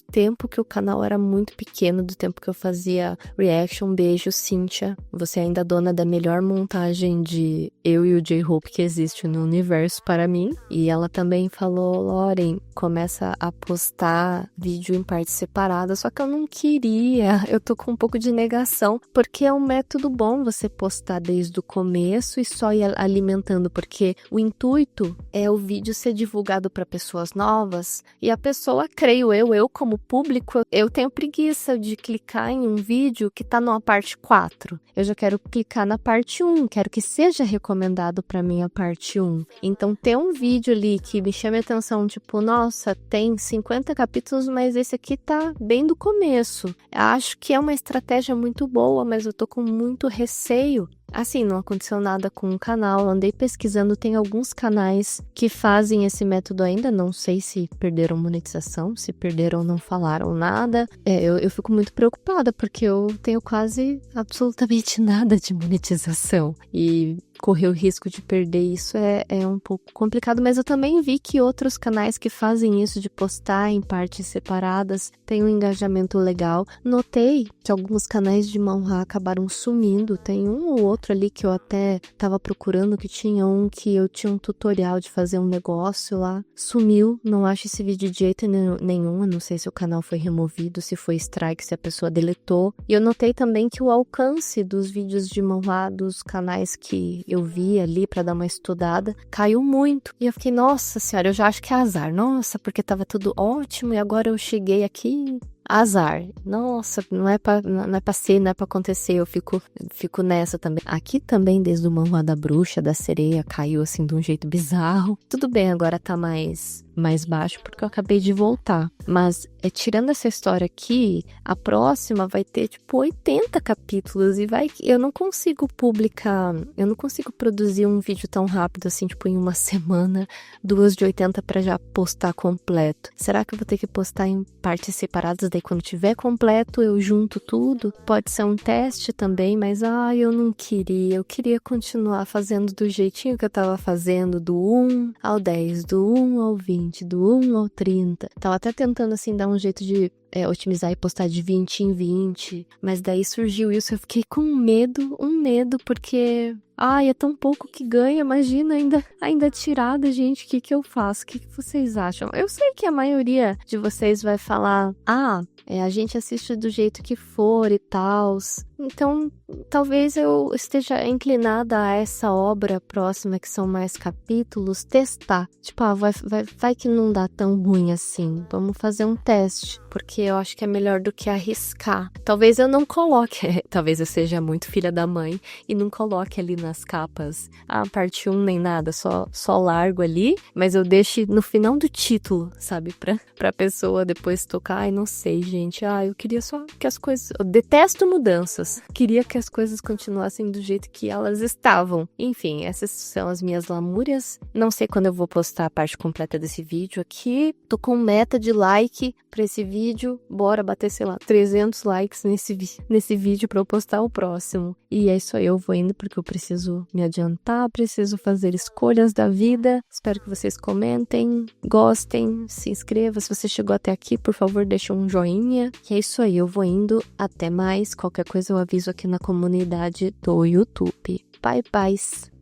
tempo que o canal era muito pequeno, do tempo que eu fazia reaction. Beijo, Cíntia. Você é ainda é dona da melhor montagem de eu e o J-Hope que existe no universo para mim. E ela também falou, Lauren, começa a postar vídeo em partes separadas, só que eu não queria. Eu tô com um pouco de negação, porque é um método bom você postar desde o começo e só ir alimentando, porque o intuito é o vídeo ser divulgado para pessoas novas. E a pessoa, creio eu como público, eu tenho preguiça de clicar em um vídeo que tá numa parte 4. Eu já quero clicar na parte 1, quero que seja recomendado pra mim a parte 1. Então, ter um vídeo ali que me chame a atenção, tipo, nossa, tem 50 capítulos, mas esse aqui tá bem do começo. Eu acho que é uma estratégia muito boa, mas eu tô com muito receio. Assim, não aconteceu nada com o canal, andei pesquisando, tem alguns canais que fazem esse método ainda, não sei se perderam monetização, se perderam não falaram nada. Eu fico muito preocupada, porque eu tenho quase absolutamente nada de monetização, e correr o risco de perder isso é um pouco complicado, mas eu também vi que outros canais que fazem isso de postar em partes separadas têm um engajamento legal. Notei que alguns canais de manhwa acabaram sumindo, tem um ou outro ali que eu até tava procurando, que tinha um que eu tinha um tutorial de fazer um negócio lá, sumiu, não acho esse vídeo de jeito nenhum, eu não sei se o canal foi removido, se foi strike, se a pessoa deletou. E eu notei também que o alcance dos vídeos de manhwa dos canais que eu vi ali pra dar uma estudada, caiu muito. E eu fiquei, nossa senhora, eu já acho que é azar. Nossa, porque tava tudo ótimo e agora eu cheguei aqui, azar. Nossa, não é pra ser, não é pra acontecer. Eu fico nessa também. Aqui também, desde o manhwa da bruxa, da sereia, caiu assim de um jeito bizarro. Tudo bem, agora tá mais mais baixo porque eu acabei de voltar. Mas, tirando essa história aqui, a próxima vai ter, 80 capítulos e eu não consigo publicar, eu não consigo produzir um vídeo tão rápido assim, em uma semana, 2 de 80 pra já postar completo. Será que eu vou ter que postar em partes separadas? Daí quando tiver completo, eu junto tudo? Pode ser um teste também, mas, eu não queria. Eu queria continuar fazendo do jeitinho que eu tava fazendo, do 1 ao 10, do 1 ao 20, do 1 ao 30. Tava até tentando, assim, dar um jeito de otimizar e postar de 20 em 20, mas daí surgiu isso, eu fiquei com um medo, porque, é tão pouco que ganha, imagina, ainda tirada, gente, o que eu faço? O que vocês acham? Eu sei que a maioria de vocês vai falar, a gente assiste do jeito que for e tal, então talvez eu esteja inclinada a essa obra próxima, que são mais capítulos, testar, vai que não dá tão ruim assim, vamos fazer um teste, porque eu acho que é melhor do que arriscar. Talvez eu não coloque, talvez eu seja muito filha da mãe e não coloque ali nas capas parte 1 nem nada, só largo ali, mas eu deixe no final do título, sabe, pra pessoa depois tocar. Não sei, gente, eu queria só que as coisas, eu detesto mudanças, queria que as coisas continuassem do jeito que elas estavam. Enfim, essas são as minhas lamúrias. Não sei quando eu vou postar a parte completa desse vídeo aqui, tô com meta de like pra esse vídeo, bora bater, 300 likes nesse vídeo pra eu postar o próximo. E é isso aí, eu vou indo porque eu preciso me adiantar, preciso fazer escolhas da vida. Espero que vocês comentem, gostem, se inscrevam. Se você chegou até aqui, por favor, deixa um joinha. E é isso aí, eu vou indo. Até mais. Qualquer coisa eu aviso aqui na comunidade do YouTube. Bye, bye.